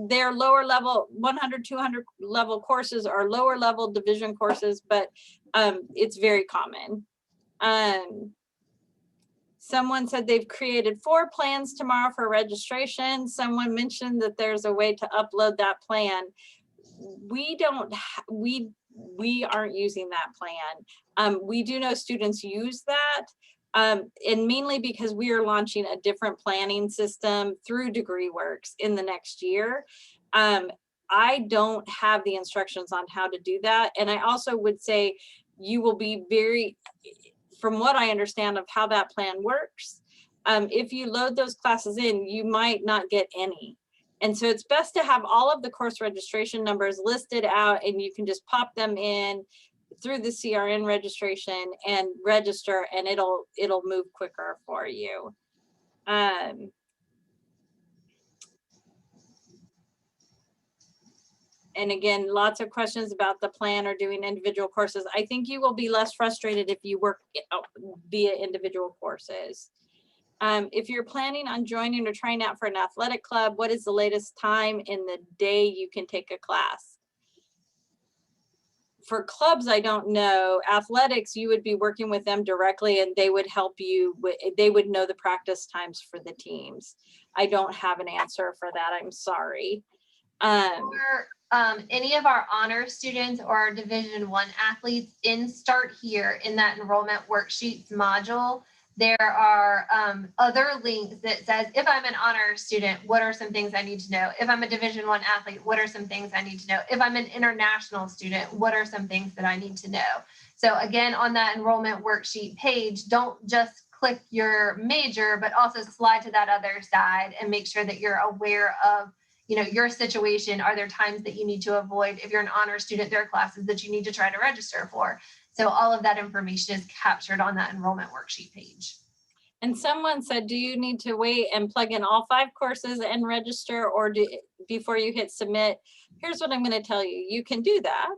Their lower level 100, 200 level courses are lower level division courses, but it's very common. Someone said they've created 4 plans tomorrow for registration. Someone mentioned that there's a way to upload that plan. We aren't using that plan. We do know students use that, and mainly because we are launching a different planning system through DegreeWorks in the next year. I don't have the instructions on how to do that. And I also would say you will be very, from what I understand of how that plan works, if you load those classes in, you might not get any. And so it's best to have all of the course registration numbers listed out, and you can just pop them in through the CRN registration and register, and it'll move quicker for you. And again, lots of questions about the plan or doing individual courses. I think you will be less frustrated if you work via individual courses. If you're planning on joining or trying out for an athletic club, what is the latest time in the day you can take a class? For clubs, I don't know. Athletics, you would be working with them directly and they would help you, they would know the practice times for the teams. I don't have an answer for that, I'm sorry. For any of our honor students or our Division I athletes, in Start Here, in that enrollment worksheets module, there are other links that says, if I'm an honor student, what are some things I need to know? If I'm a Division I athlete, what are some things I need to know? If I'm an international student, what are some things that I need to know? So again, on that enrollment worksheet page, don't just click your major, but also slide to that other side and make sure that you're aware of, you know, your situation. Are there times that you need to avoid? If you're an honor student, there are classes that you need to try to register for. So all of that information is captured on that enrollment worksheet page. And someone said, do you need to wait and plug in all 5 courses and register, or before you hit submit? Here's what I'm going to tell you. You can do that.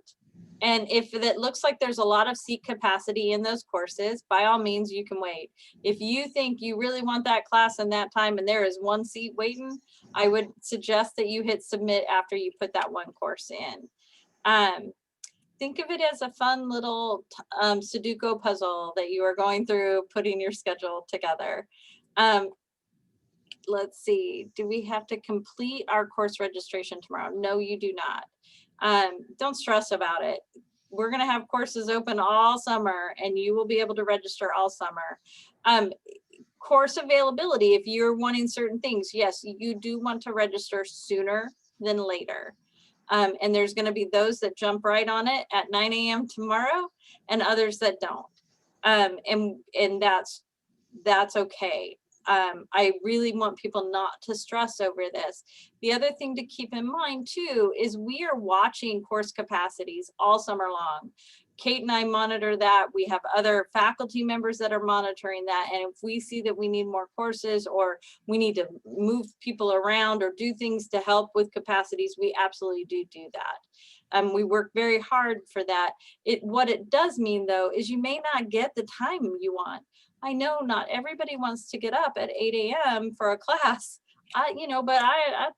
And if it looks like there's a lot of seat capacity in those courses, by all means, you can wait. If you think you really want that class in that time and there is 1 seat waiting, I would suggest that you hit submit after you put that 1 course in. Think of it as a fun little Sudoku puzzle that you are going through, putting your schedule together. Let's see, do we have to complete our course registration tomorrow? No, you do not. Don't stress about it. We're going to have courses open all summer and you will be able to register all summer. Course availability, if you're wanting certain things, yes, you do want to register sooner than later. And there's going to be those that jump right on it at 9 a.m. tomorrow and others that don't. And that's okay. I really want people not to stress over this. The other thing to keep in mind too is we are watching course capacities all summer long. Kate and I monitor that. We have other faculty members that are monitoring that. And if we see that we need more courses or we need to move people around or do things to help with capacities, we absolutely do that. We work very hard for that. What it does mean though, is you may not get the time you want. I know not everybody wants to get up at 8 a.m. for a class. But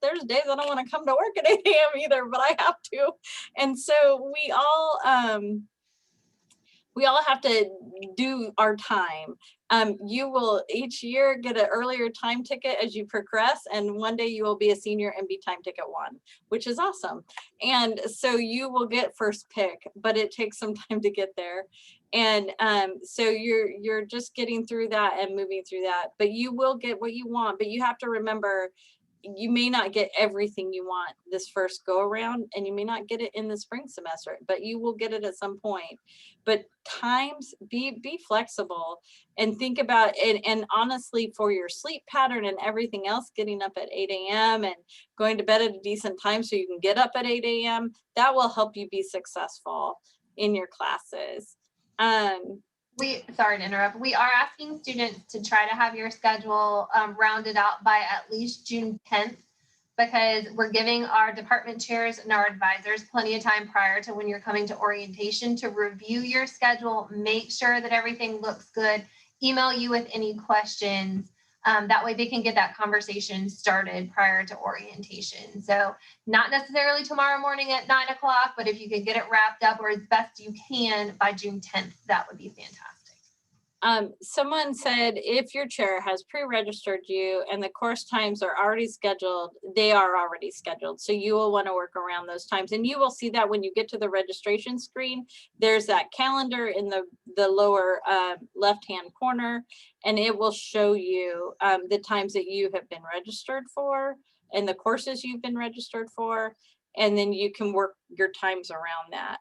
there's days I don't want to come to work at 8 a.m. either, but I have to. And so we all have to do our time. You will each year get an earlier time ticket as you progress, and one day you will be a senior and be time ticket 1, which is awesome. And so you will get first pick, but it takes some time to get there. And so you're just getting through that and moving through that, but you will get what you want. But you have to remember, you may not get everything you want this first go around, and you may not get it in the spring semester, but you will get it at some point. But times, be flexible and think about it. And honestly, for your sleep pattern and everything else, getting up at 8 a.m. and going to bed at a decent time so you can get up at 8 a.m., that will help you be successful in your classes. Sorry to interrupt. We are asking students to try to have your schedule rounded out by at least June 10th, because we're giving our department chairs and our advisors plenty of time prior to when you're coming to orientation to review your schedule, make sure that everything looks good, email you with any questions. That way they can get that conversation started prior to orientation. So not necessarily tomorrow morning at 9 o'clock, but if you could get it wrapped up or as best you can by June 10th, that would be fantastic. Someone said if your chair has pre-registered you and the course times are already scheduled, they are already scheduled. So you will want to work around those times. And you will see that when you get to the registration screen, there's that calendar in the lower left-hand corner, and it will show you the times that you have been registered for and the courses you've been registered for. And then you can work your times around that.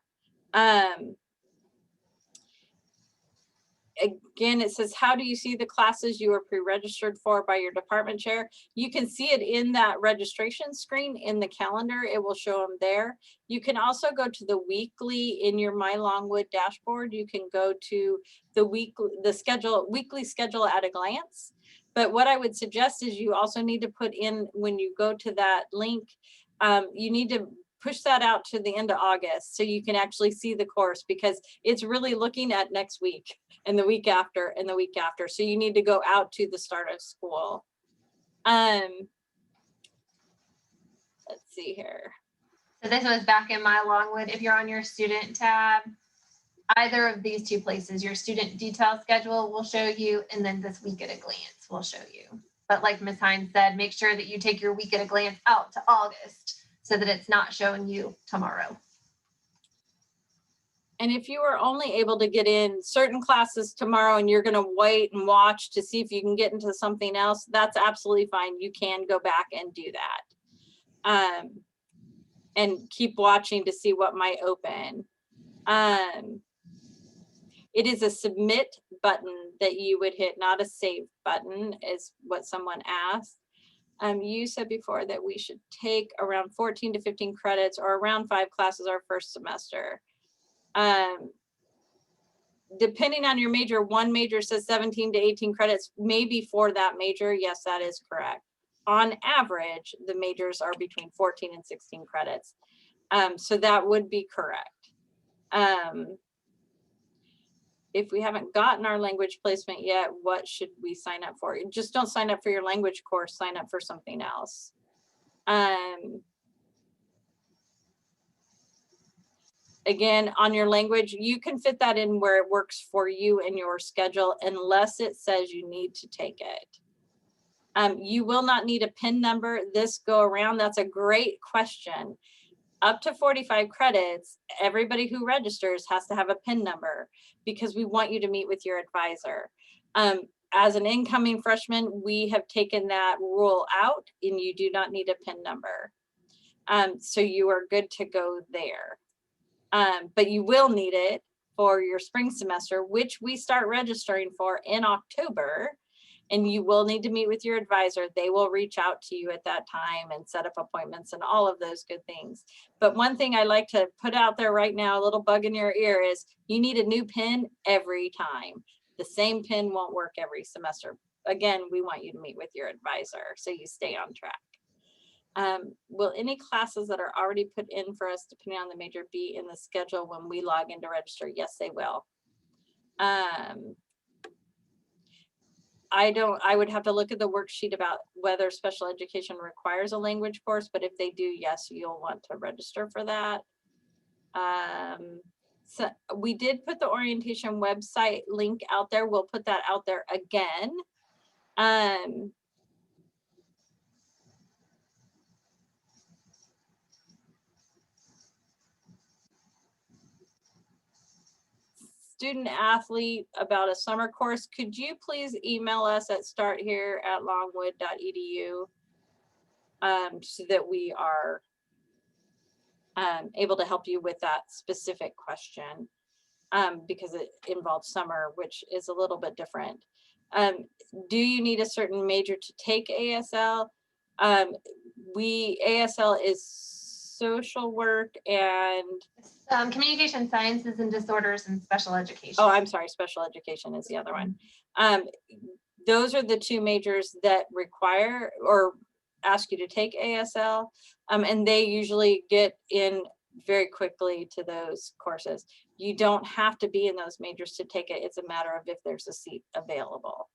Again, it says, how do you see the classes you are pre-registered for by your department chair? You can see it in that registration screen in the calendar. It will show them there. You can also go to the weekly in your My Longwood dashboard. You can go to the weekly schedule at a glance. But what I would suggest is you also need to put in, when you go to that link, you need to push that out to the end of August so you can actually see the course, because it's really looking at next week and the week after and the week after. So you need to go out to the start of school. Let's see here. So this was back in my Longwood. If you're on your student tab, either of these two places, your student detail schedule will show you, and then this week at a glance will show you. But like Ms. Hines said, make sure that you take your week at a glance out to August so that it's not showing you tomorrow. And if you are only able to get in certain classes tomorrow and you're going to wait and watch to see if you can get into something else, that's absolutely fine. You can go back and do that. And keep watching to see what might open. It is a submit button that you would hit, not a save button, is what someone asked. You said before that we should take around 14 to 15 credits or around 5 classes our first semester. Depending on your major, one major says 17 to 18 credits, maybe for that major. Yes, that is correct. On average, the majors are between 14 and 16 credits. So that would be correct. If we haven't gotten our language placement yet, what should we sign up for? Just don't sign up for your language course, sign up for something else. Again, on your language, you can fit that in where it works for you and your schedule, unless it says you need to take it. You will not need a PIN number this go around. That's a great question. Up to 45 credits, everybody who registers has to have a PIN number, because we want you to meet with your advisor. As an incoming freshman, we have taken that rule out and you do not need a PIN number. So you are good to go there. But you will need it for your spring semester, which we start registering for in October. And you will need to meet with your advisor. They will reach out to you at that time and set up appointments and all of those good things. But one thing I like to put out there right now, a little bug in your ear, is you need a new PIN every time. The same PIN won't work every semester. Again, we want you to meet with your advisor so you stay on track. Will any classes that are already put in for us, depending on the major, be in the schedule when we log in to register? Yes, they will. I would have to look at the worksheet about whether special education requires a language course, but if they do, yes, you'll want to register for that. So we did put the orientation website link out there. We'll put that out there again. Student athlete about a summer course, could you please email us at starthere@longwood.edu so that we are able to help you with that specific question, because it involves summer, which is a little bit different. Do you need a certain major to take ASL? ASL is social work and Communication sciences and disorders and special education. Oh, I'm sorry, special education is the other one. Those are the two majors that require or ask you to take ASL, and they usually get in very quickly to those courses. You don't have to be in those majors to take it. It's a matter of if there's a seat available.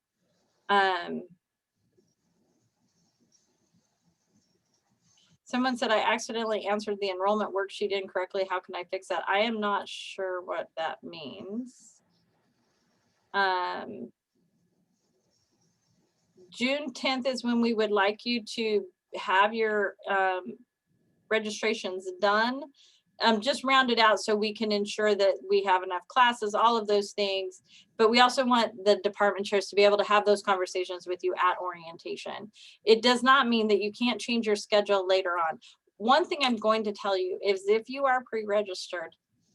Someone said I accidentally answered the enrollment worksheet incorrectly. How can I fix that? I am not sure what that means. June 10th is when we would like you to have your registrations done. Just round it out so we can ensure that we have enough classes, all of those things. But we also want the department chairs to be able to have those conversations with you at orientation. It does not mean that you can't change your schedule later on. One thing I'm going to tell you is if you are pre-registered,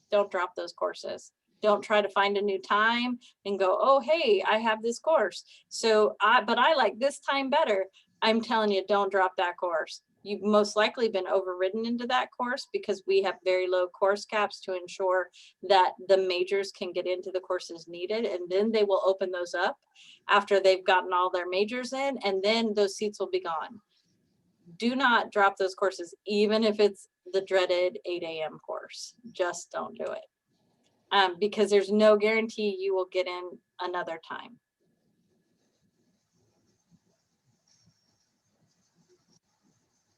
don't drop those courses. Don't try to find a new time and go, oh, hey, I have this course. But I like this time better. I'm telling you, don't drop that course. You've most likely been overridden into that course because we have very low course caps to ensure that the majors can get into the courses needed. And then they will open those up after they've gotten all their majors in, and then those seats will be gone. do not drop those courses, even if it's the dreaded 8 a.m. course. Just don't do it. Because there's no guarantee you will get in another time.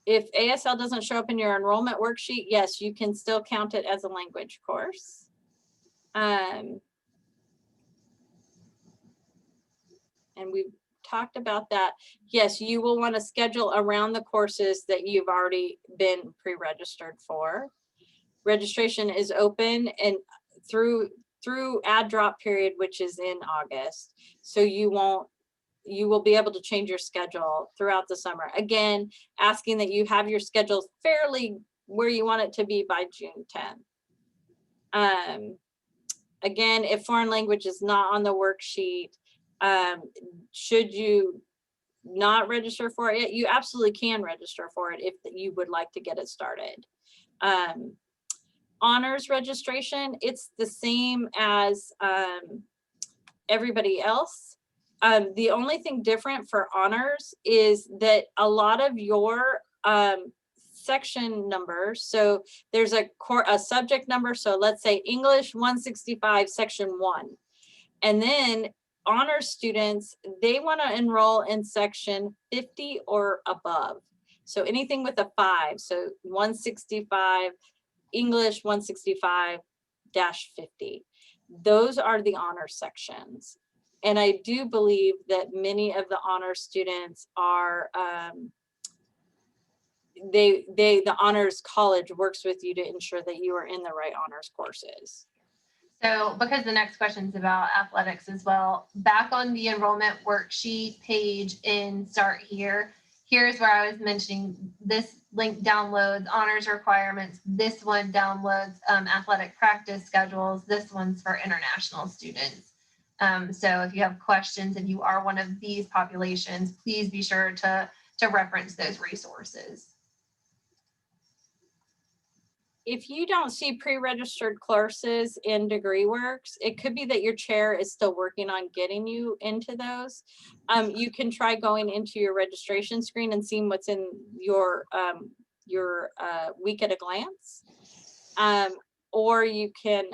If ASL doesn't show up in your enrollment worksheet, yes, you can still count it as a language course. And we've talked about that. Yes, you will want to schedule around the courses that you've already been pre-registered for. Registration is open and through add drop period, which is in August. So you will be able to change your schedule throughout the summer. Again, asking that you have your schedule fairly where you want it to be by June 10th. Again, if foreign language is not on the worksheet, should you not register for it yet, you absolutely can register for it if you would like to get it started. Honors registration, it's the same as everybody else. The only thing different for honors is that a lot of your section numbers, so there's a subject number, so let's say English 165 section 1, and then honors students, they want to enroll in section 50 or above, so anything with a 5, so 165 English 165-50. Those are the honor sections. And I do believe that many of the honor students are, the honors college works with you to ensure that you are in the right honors courses. So because the next question is about athletics as well, back on the enrollment worksheet page in Start Here, here's where I was mentioning this link downloads honors requirements. This one downloads athletic practice schedules. This one's for international students. So if you have questions and you are one of these populations, please be sure to reference those resources. If you don't see pre-registered courses in DegreeWorks, it could be that your chair is still working on getting you into those. You can try going into your registration screen and seeing what's in your week at a glance. Or you can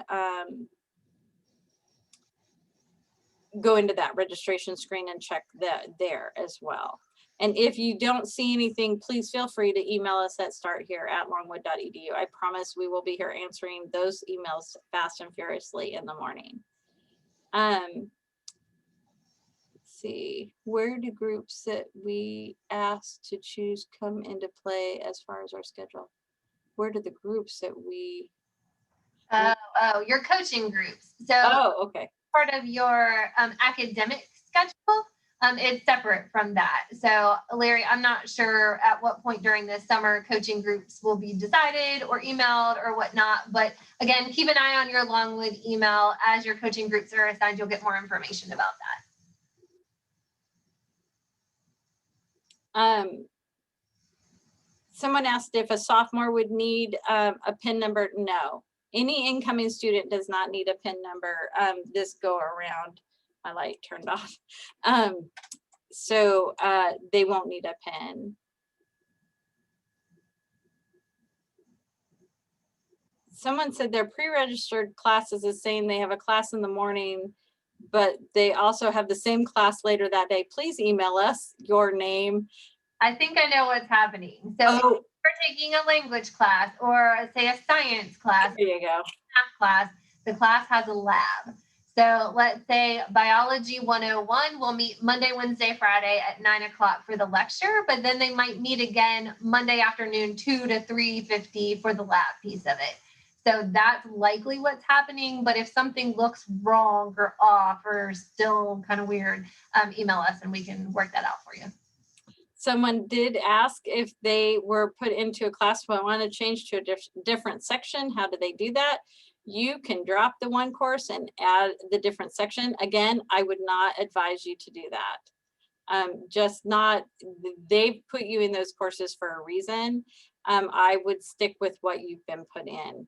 go into that registration screen and check that there as well. And if you don't see anything, please feel free to email us at starthere@longwood.edu. I promise we will be here answering those emails fast and furiously in the morning. Let's see, where do groups that we asked to choose come into play as far as our schedule? Where do the groups that we... Oh, your coaching groups. So okay. Part of your academic schedule, it's separate from that. So Larry, I'm not sure at what point during this summer coaching groups will be decided or emailed or whatnot. But again, keep an eye on your Longwood email. As your coaching groups are assigned, you'll get more information about that. Someone asked if a sophomore would need a PIN number. No, any incoming student does not need a PIN number this go around. My light turned off. So they won't need a PIN. Someone said their pre-registered classes is saying they have a class in the morning, but they also have the same class later that day. Please email us your name. I think I know what's happening. So if you're taking a language class or say a science class, there you go, math class, the class has a lab. So let's say biology 101 will meet Monday, Wednesday, Friday at 9 o'clock for the lecture, but then they might meet again Monday afternoon 2 to 3:50 for the lab piece of it. So that's likely what's happening. But if something looks wrong or off or still kind of weird, email us and we can work that out for you. Someone did ask if they were put into a class but want to change to a different section. How do they do that? You can drop the one course and add the different section. Again, I would not advise you to do that. Just not, they've put you in those courses for a reason. I would stick with what you've been put in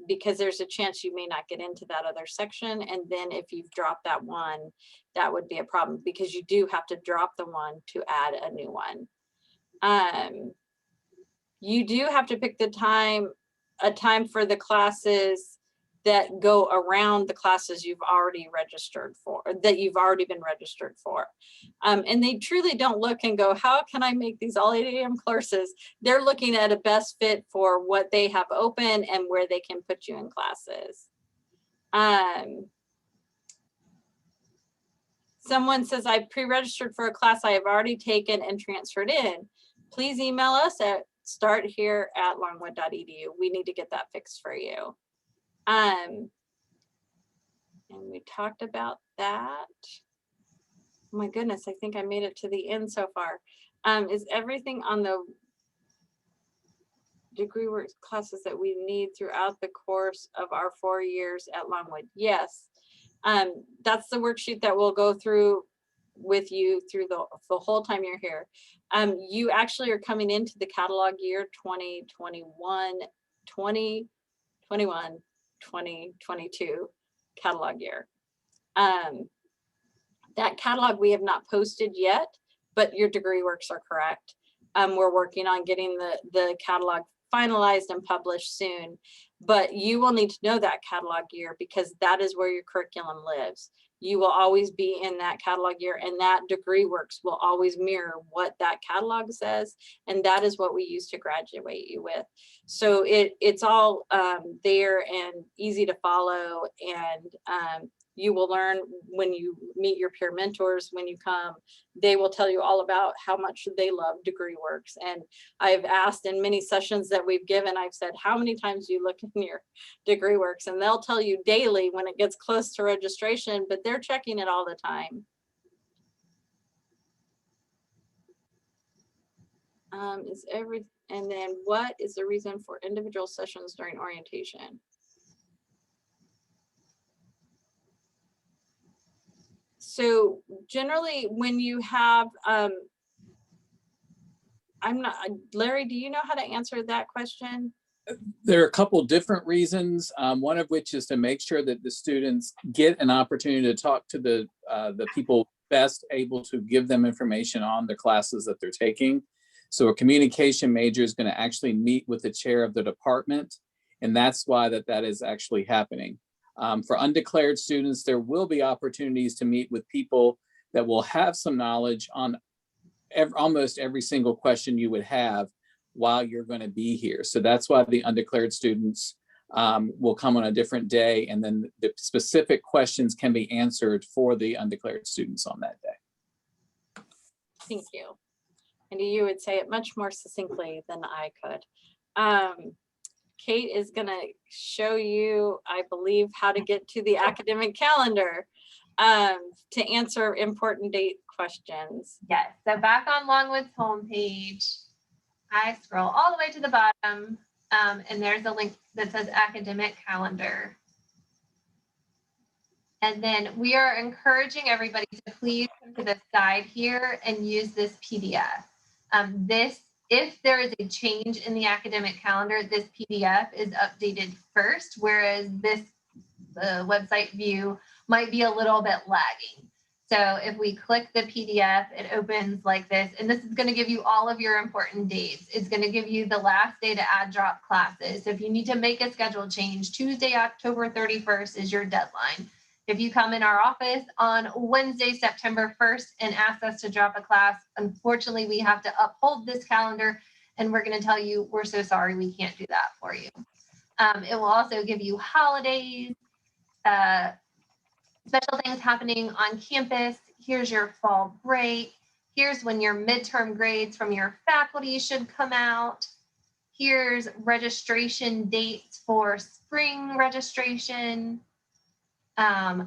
because there's a chance you may not get into that other section. And then if you've dropped that one, that would be a problem because you do have to drop the one to add a new one. You do have to pick a time for the classes that go around the classes you've already registered for, that you've already been registered for. And they truly don't look and go, how can I make these all 8 a.m. courses? They're looking at a best fit for what they have open and where they can put you in classes. Someone says, I pre-registered for a class I have already taken and transferred in. Please email us at starthere@longwood.edu. We need to get that fixed for you. And we talked about that. Oh my goodness, I think I made it to the end so far. Is everything on the DegreeWorks classes that we need throughout the course of our 4 years at Longwood? Yes. That's the worksheet that we'll go through with you through the whole time you're here. You actually are coming into the catalog year 2022 catalog year. That catalog we have not posted yet, but your DegreeWorks are correct. We're working on getting the catalog finalized and published soon, but you will need to know that catalog year because that is where your curriculum lives. You will always be in that catalog year, and that DegreeWorks will always mirror what that catalog says, and that is what we use to graduate you with. So it's all there and easy to follow, and you will learn when you meet your peer mentors. When you come, they will tell you all about how much they love DegreeWorks. And I've asked in many sessions that we've given, I've said, how many times do you look in your DegreeWorks? And they'll tell you daily when it gets close to registration, but they're checking it all the time. And then what is the reason for individual sessions during orientation? So generally when you have, Larry, do you know how to answer that question? There are a couple different reasons, one of which is to make sure that the students get an opportunity to talk to the people best able to give them information on the classes that they're taking. So a communication major is going to actually meet with the chair of the department, and that's why that is actually happening. For undeclared students, there will be opportunities to meet with people that will have some knowledge on almost every single question you would have while you're going to be here. So that's why the undeclared students will come on a different day, and then the specific questions can be answered for the undeclared students on that day. Thank you. And you would say it much more succinctly than I could. Kate is going to show you, I believe, how to get to the academic calendar to answer important date questions. Yes, so back on Longwood's homepage, I scroll all the way to the bottom, and there's a link that says academic calendar. And then we are encouraging everybody to please come to the side here and use this PDF. If there is a change in the academic calendar, this PDF is updated first, whereas this website view might be a little bit lagging. So if we click the PDF, it opens like this, and this is going to give you all of your important dates. It's going to give you the last day to add drop classes. So if you need to make a schedule change, Tuesday, October 31st is your deadline. If you come in our office on Wednesday, September 1st and ask us to drop a class, unfortunately, we have to uphold this calendar, and we're going to tell you, we're so sorry, we can't do that for you. It will also give you holidays, special things happening on campus. Here's your fall break. Here's when your midterm grades from your faculty should come out. Here's registration dates for spring registration.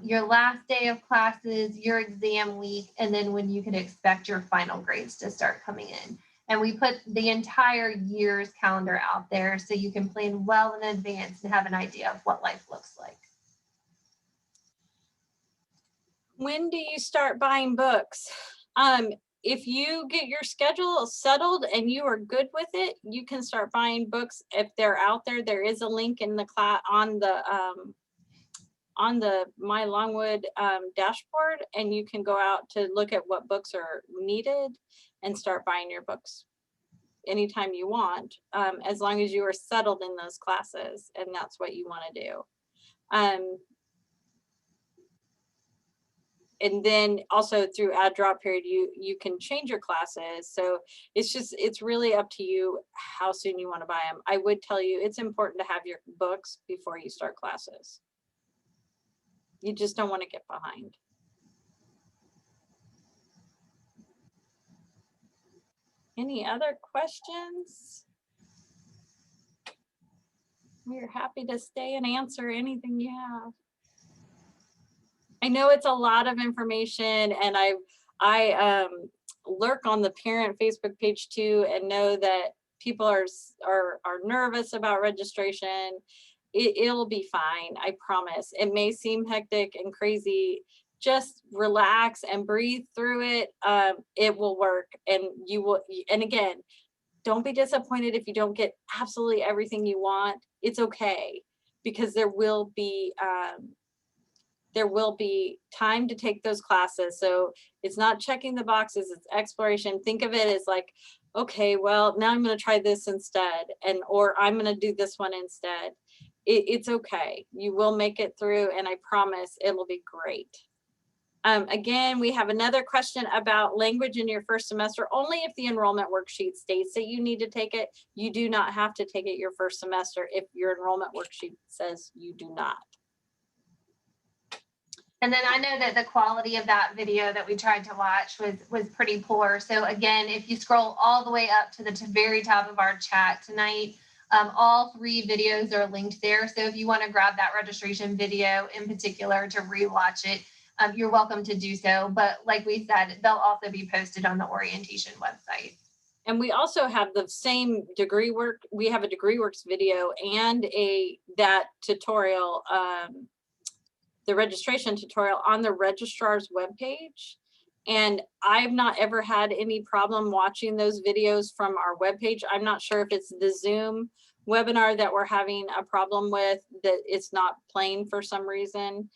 Your last day of classes, your exam week, and then when you can expect your final grades to start coming in. And we put the entire year's calendar out there so you can plan well in advance and have an idea of what life looks like. When do you start buying books? If you get your schedule settled and you are good with it, you can start buying books if they're out there. There is a link in the class on the My Longwood dashboard, and you can go out to look at what books are needed and start buying your books. anytime you want, as long as you are settled in those classes and that's what you want to do. And then also through add drop period, you can change your classes. So it's really up to you how soon you want to buy them. I would tell you it's important to have your books before you start classes. You just don't want to get behind. Any other questions? We're happy to stay and answer anything you have. I know it's a lot of information, and I lurk on the parent Facebook page too, and know that people are nervous about registration. It'll be fine, I promise. It may seem hectic and crazy. Just relax and breathe through it. It will work, and you will. And again, don't be disappointed if you don't get absolutely everything you want. It's okay, because there will be time to take those classes. So it's not checking the boxes, it's exploration. Think of it as like, okay, well, now I'm going to try this instead, or I'm going to do this one instead. It's okay. You will make it through, and I promise it'll be great. Again, we have another question about language in your first semester. Only if the enrollment worksheet states that you need to take it. You do not have to take it your first semester if your enrollment worksheet says you do not. And then I know that the quality of that video that we tried to watch was pretty poor. So again, if you scroll all the way up to the very top of our chat tonight, all 3 videos are linked there. So if you want to grab that registration video in particular to rewatch it, you're welcome to do so. But like we said, they'll also be posted on the orientation website. And we also have the same we have a DegreeWorks video and that tutorial, the registration tutorial on the registrar's webpage. And I've not ever had any problem watching those videos from our webpage. I'm not sure if it's the Zoom webinar that we're having a problem with, that it's not playing for some reason.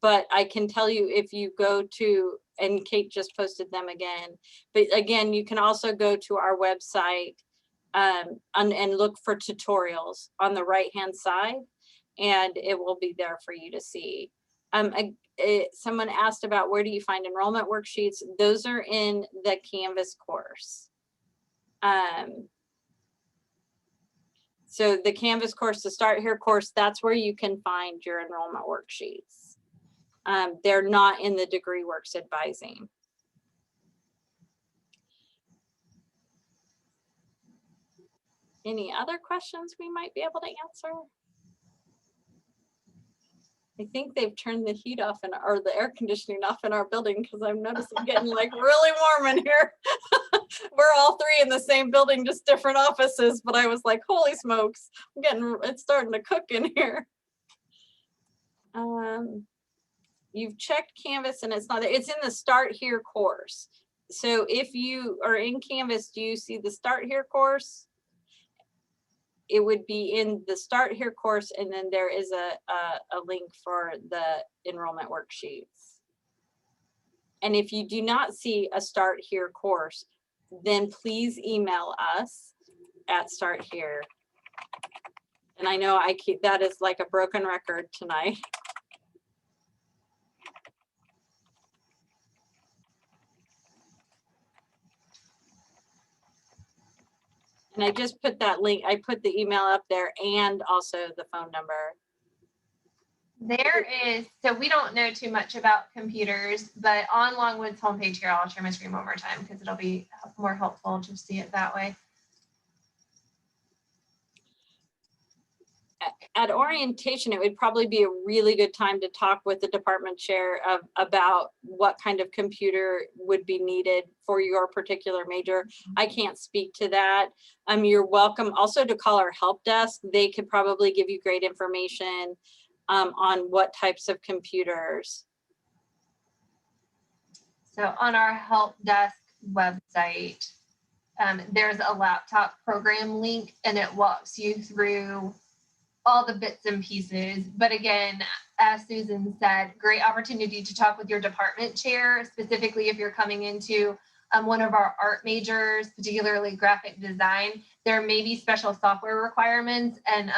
But I can tell you, if you go to, and Kate just posted them again, but again, you can also go to our website and look for tutorials on the right-hand side, and it will be there for you to see. Someone asked about where do you find enrollment worksheets? Those are in the Canvas course. So the Canvas course, the Start Here course, that's where you can find your enrollment worksheets. They're not in the DegreeWorks advising. Any other questions we might be able to answer? I think they've turned the heat off or the air conditioning off in our building, because I'm noticing getting like really warm in here. We're all 3 in the same building, just different offices, but I was like, holy smokes, it's starting to cook in here. You've checked Canvas and it's not there. It's in the Start Here course. So if you are in Canvas, do you see the Start Here course? It would be in the Start Here course, and then there is a link for the enrollment worksheets. And if you do not see a Start Here course, then please email us at Start Here. And I know that is like a broken record tonight. And I just put that link, I put the email up there and also the phone number. There is, so we don't know too much about computers, but on Longwood's homepage here, I'll share my screen one more time because it'll be more helpful to see it that way. At orientation, it would probably be a really good time to talk with the department chair about what kind of computer would be needed for your particular major. I can't speak to that. You're welcome also to call our help desk. They could probably give you great information on what types of computers. So on our help desk website, there's a laptop program link, and it walks you through all the bits and pieces. But again, as Susan said, great opportunity to talk with your department chair, specifically if you're coming into one of our art majors, particularly graphic design, there may be special software requirements and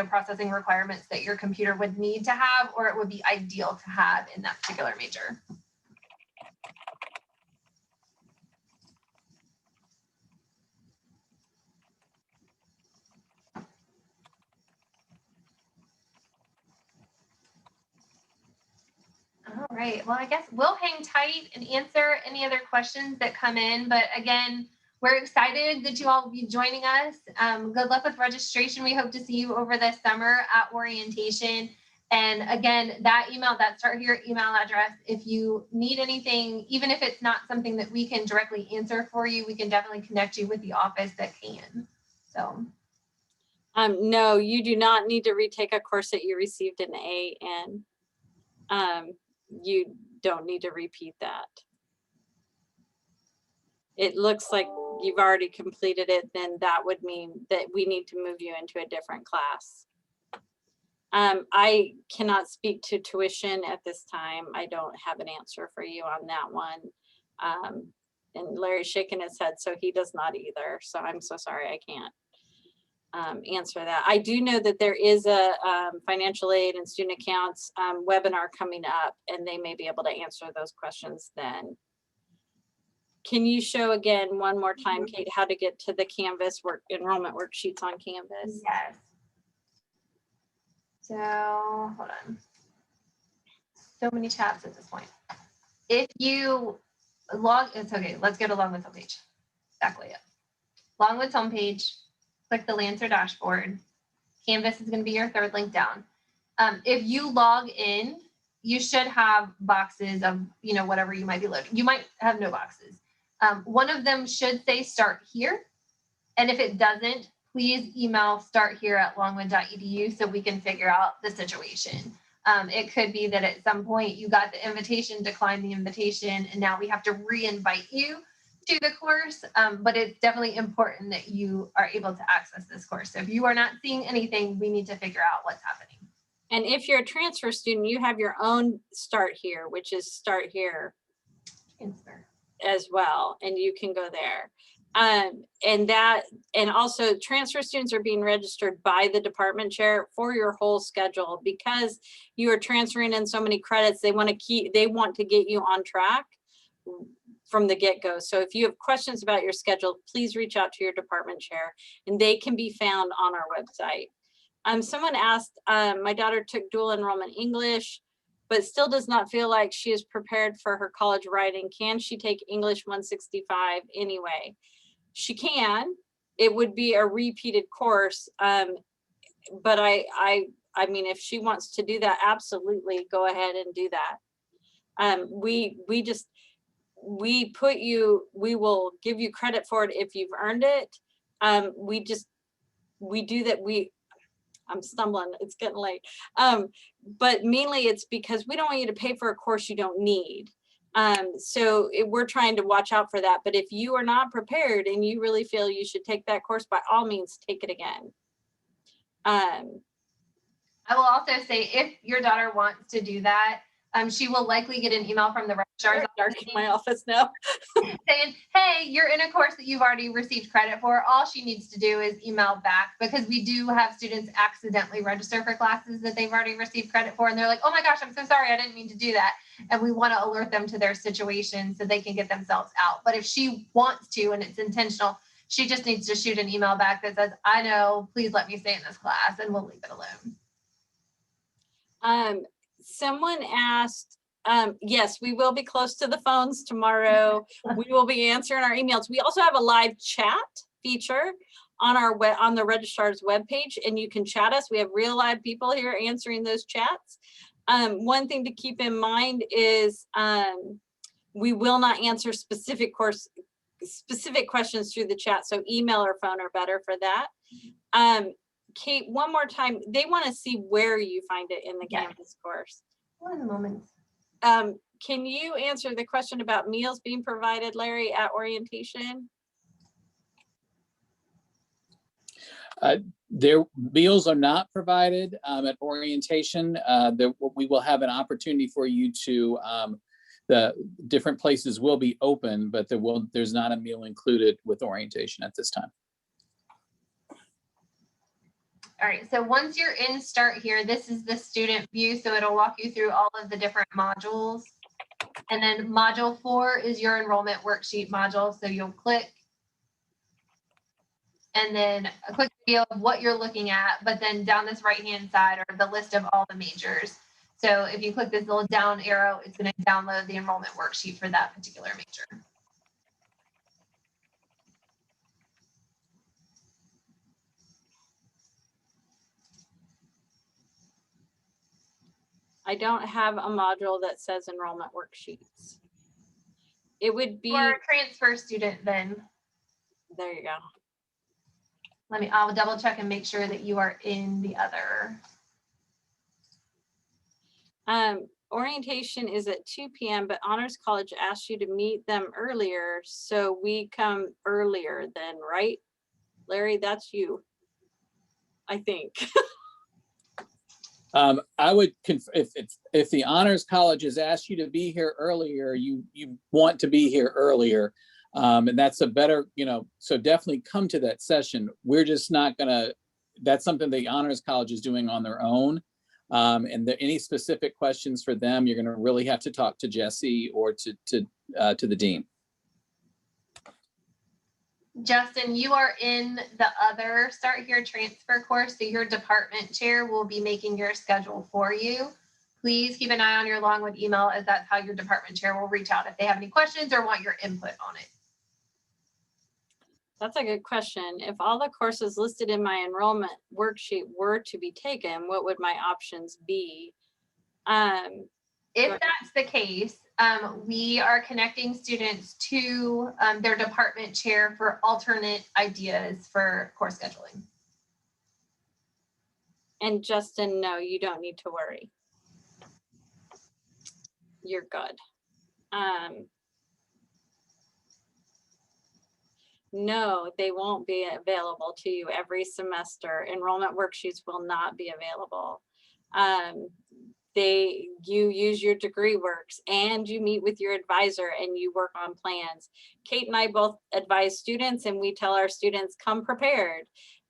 processing requirements that your computer would need to have, or it would be ideal to have in that particular major. All right, well, I guess we'll hang tight and answer any other questions that come in. But again, we're excited that you all will be joining us. Good luck with registration. We hope to see you over the summer at orientation. And again, that Start Here email address, if you need anything, even if it's not something that we can directly answer for you, we can definitely connect you with the office that can. So. No, you do not need to retake a course that you received an A in. You don't need to repeat that. It looks like you've already completed it, then that would mean that we need to move you into a different class. I cannot speak to tuition at this time. I don't have an answer for you on that one. And Larry's shaking his head, so he does not either. So I'm so sorry, I can't answer that. I do know that there is a financial aid and student accounts webinar coming up, and they may be able to answer those questions then. Can you show again one more time, Kate, how to get to the Canvas enrollment worksheets on Canvas? Yes. So hold on. So many tabs at this point. If you it's okay. Let's go to Longwood's homepage. Exactly it. Longwood's homepage. Click the Lancer dashboard. Canvas is going to be your third link down. If you log in, you should have boxes of, whatever you might be loading. You might have no boxes. One of them should say start here. And if it doesn't, please email starthere@longwood.edu so we can figure out the situation. It could be that at some point you got the invitation, declined the invitation, and now we have to re-invite you to the course, but it's definitely important that you are able to access this course. So if you are not seeing anything, we need to figure out what's happening. And if you're a transfer student, you have your own Start Here, which is Start Here Transfer as well, and you can go there. And also transfer students are being registered by the department chair for your whole schedule, because you are transferring in so many credits. They want to get you on track from the get-go. So if you have questions about your schedule, please reach out to your department chair, and they can be found on our website. Someone asked, my daughter took dual enrollment English, but still does not feel like she is prepared for her college writing. Can she take English 165 anyway? She can. It would be a repeated course. But I mean, if she wants to do that, absolutely go ahead and do that. We will give you credit for it if you've earned it. We do that. I'm stumbling, it's getting late. But mainly it's because we don't want you to pay for a course you don't need. So we're trying to watch out for that. But if you are not prepared and you really feel you should take that course, by all means, take it again. I will also say, if your daughter wants to do that, she will likely get an email from the registrar's office in my office now saying, hey, you're in a course that you've already received credit for. All she needs to do is email back, because we do have students accidentally register for classes that they've already received credit for. And they're like, oh my gosh, I'm so sorry. I didn't mean to do that. And we want to alert them to their situation so they can get themselves out. But if she wants to, and it's intentional, she just needs to shoot an email back that says, I know, please let me stay in this class, and we'll leave it alone. Someone asked, yes, we will be close to the phones tomorrow. We will be answering our emails. We also have a live chat feature on on the registrar's webpage, and you can chat us. We have real live people here answering those chats. One thing to keep in mind is we will not answer specific questions through the chat. So email or phone are better for that. Kate, one more time, they want to see where you find it in the Canvas course. One moment. Can you answer the question about meals being provided, Larry, at orientation? Their meals are not provided at orientation. We will have an opportunity for you to the different places will be open, but there's not a meal included with orientation at this time. All right, so once you're in Start here, this is the student view, so it'll walk you through all of the different modules. And then module 4 is your enrollment worksheet module, so you'll click and then a quick video of what you're looking at, but then down this right-hand side are the list of all the majors. So if you click this little down arrow, it's going to download the enrollment worksheet for that particular major. I don't have a module that says enrollment worksheets. It would be, For a transfer student, then there you go. I'll double check and make sure that you are in the other. Orientation is at 2 p.m., but Honors College asked you to meet them earlier, so we come earlier then, right? Larry, that's you, I think. I would, if the Honors College has asked you to be here earlier, you want to be here earlier. And that's a better, so definitely come to that session. We're just not gonna, that's something the Honors College is doing on their own. And any specific questions for them, you're gonna really have to talk to Jesse or to the dean. Justin, you are in the other Start Here transfer course, so your department chair will be making your schedule for you. Please keep an eye on your Longwood email, as that's how your department chair will reach out if they have any questions or want your input on it. That's a good question. If all the courses listed in my enrollment worksheet were to be taken, what would my options be? If that's the case, we are connecting students to their department chair for alternate ideas for course scheduling. And Justin, no, you don't need to worry. You're good. No, they won't be available to you every semester. Enrollment worksheets will not be available. You use your DegreeWorks and you meet with your advisor and you work on plans. Kate and I both advise students, and we tell our students, come prepared.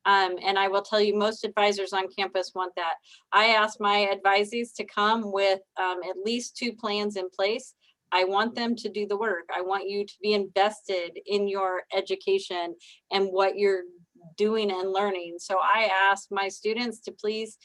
And I will tell you, most advisors on campus want that. I ask my advisees to come with at least 2 plans in place. I want them to do the work. I want you to be invested in your education and what you're doing and learning. So I ask my students to please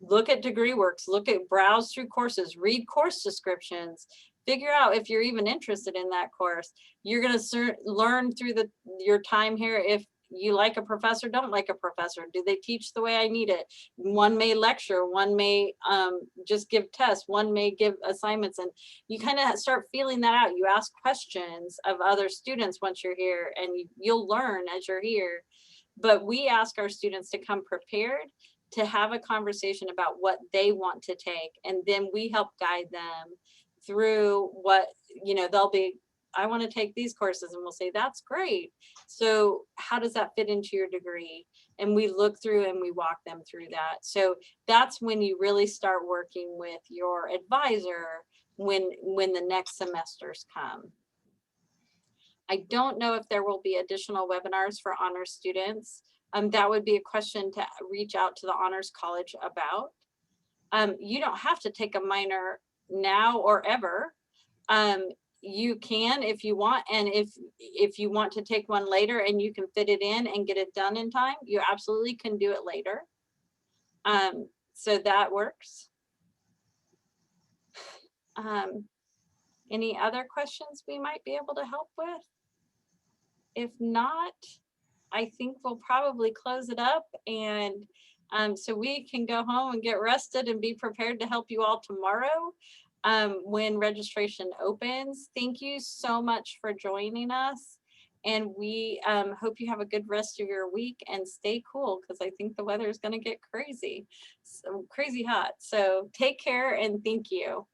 look at DegreeWorks, browse through courses, read course descriptions, figure out if you're even interested in that course. You're going to learn through your time here if you like a professor, don't like a professor. Do they teach the way I need it? One may lecture, one may just give tests, one may give assignments, and you kind of start feeling that out. You ask questions of other students once you're here, and you'll learn as you're here. But we ask our students to come prepared, to have a conversation about what they want to take, and then we help guide them through what, they'll be, I want to take these courses, and we'll say, that's great. So how does that fit into your degree? And we look through and we walk them through that. So that's when you really start working with your advisor when the next semesters come. I don't know if there will be additional webinars for honors students. That would be a question to reach out to the Honors College about. You don't have to take a minor now or ever. You can if you want, and if you want to take one later and you can fit it in and get it done in time, you absolutely can do it later. So that works. Any other questions we might be able to help with? If not, I think we'll probably close it up, and so we can go home and get rested and be prepared to help you all tomorrow when registration opens. Thank you so much for joining us, and we hope you have a good rest of your week, and stay cool, because I think the weather is going to get crazy hot. So take care, and thank you.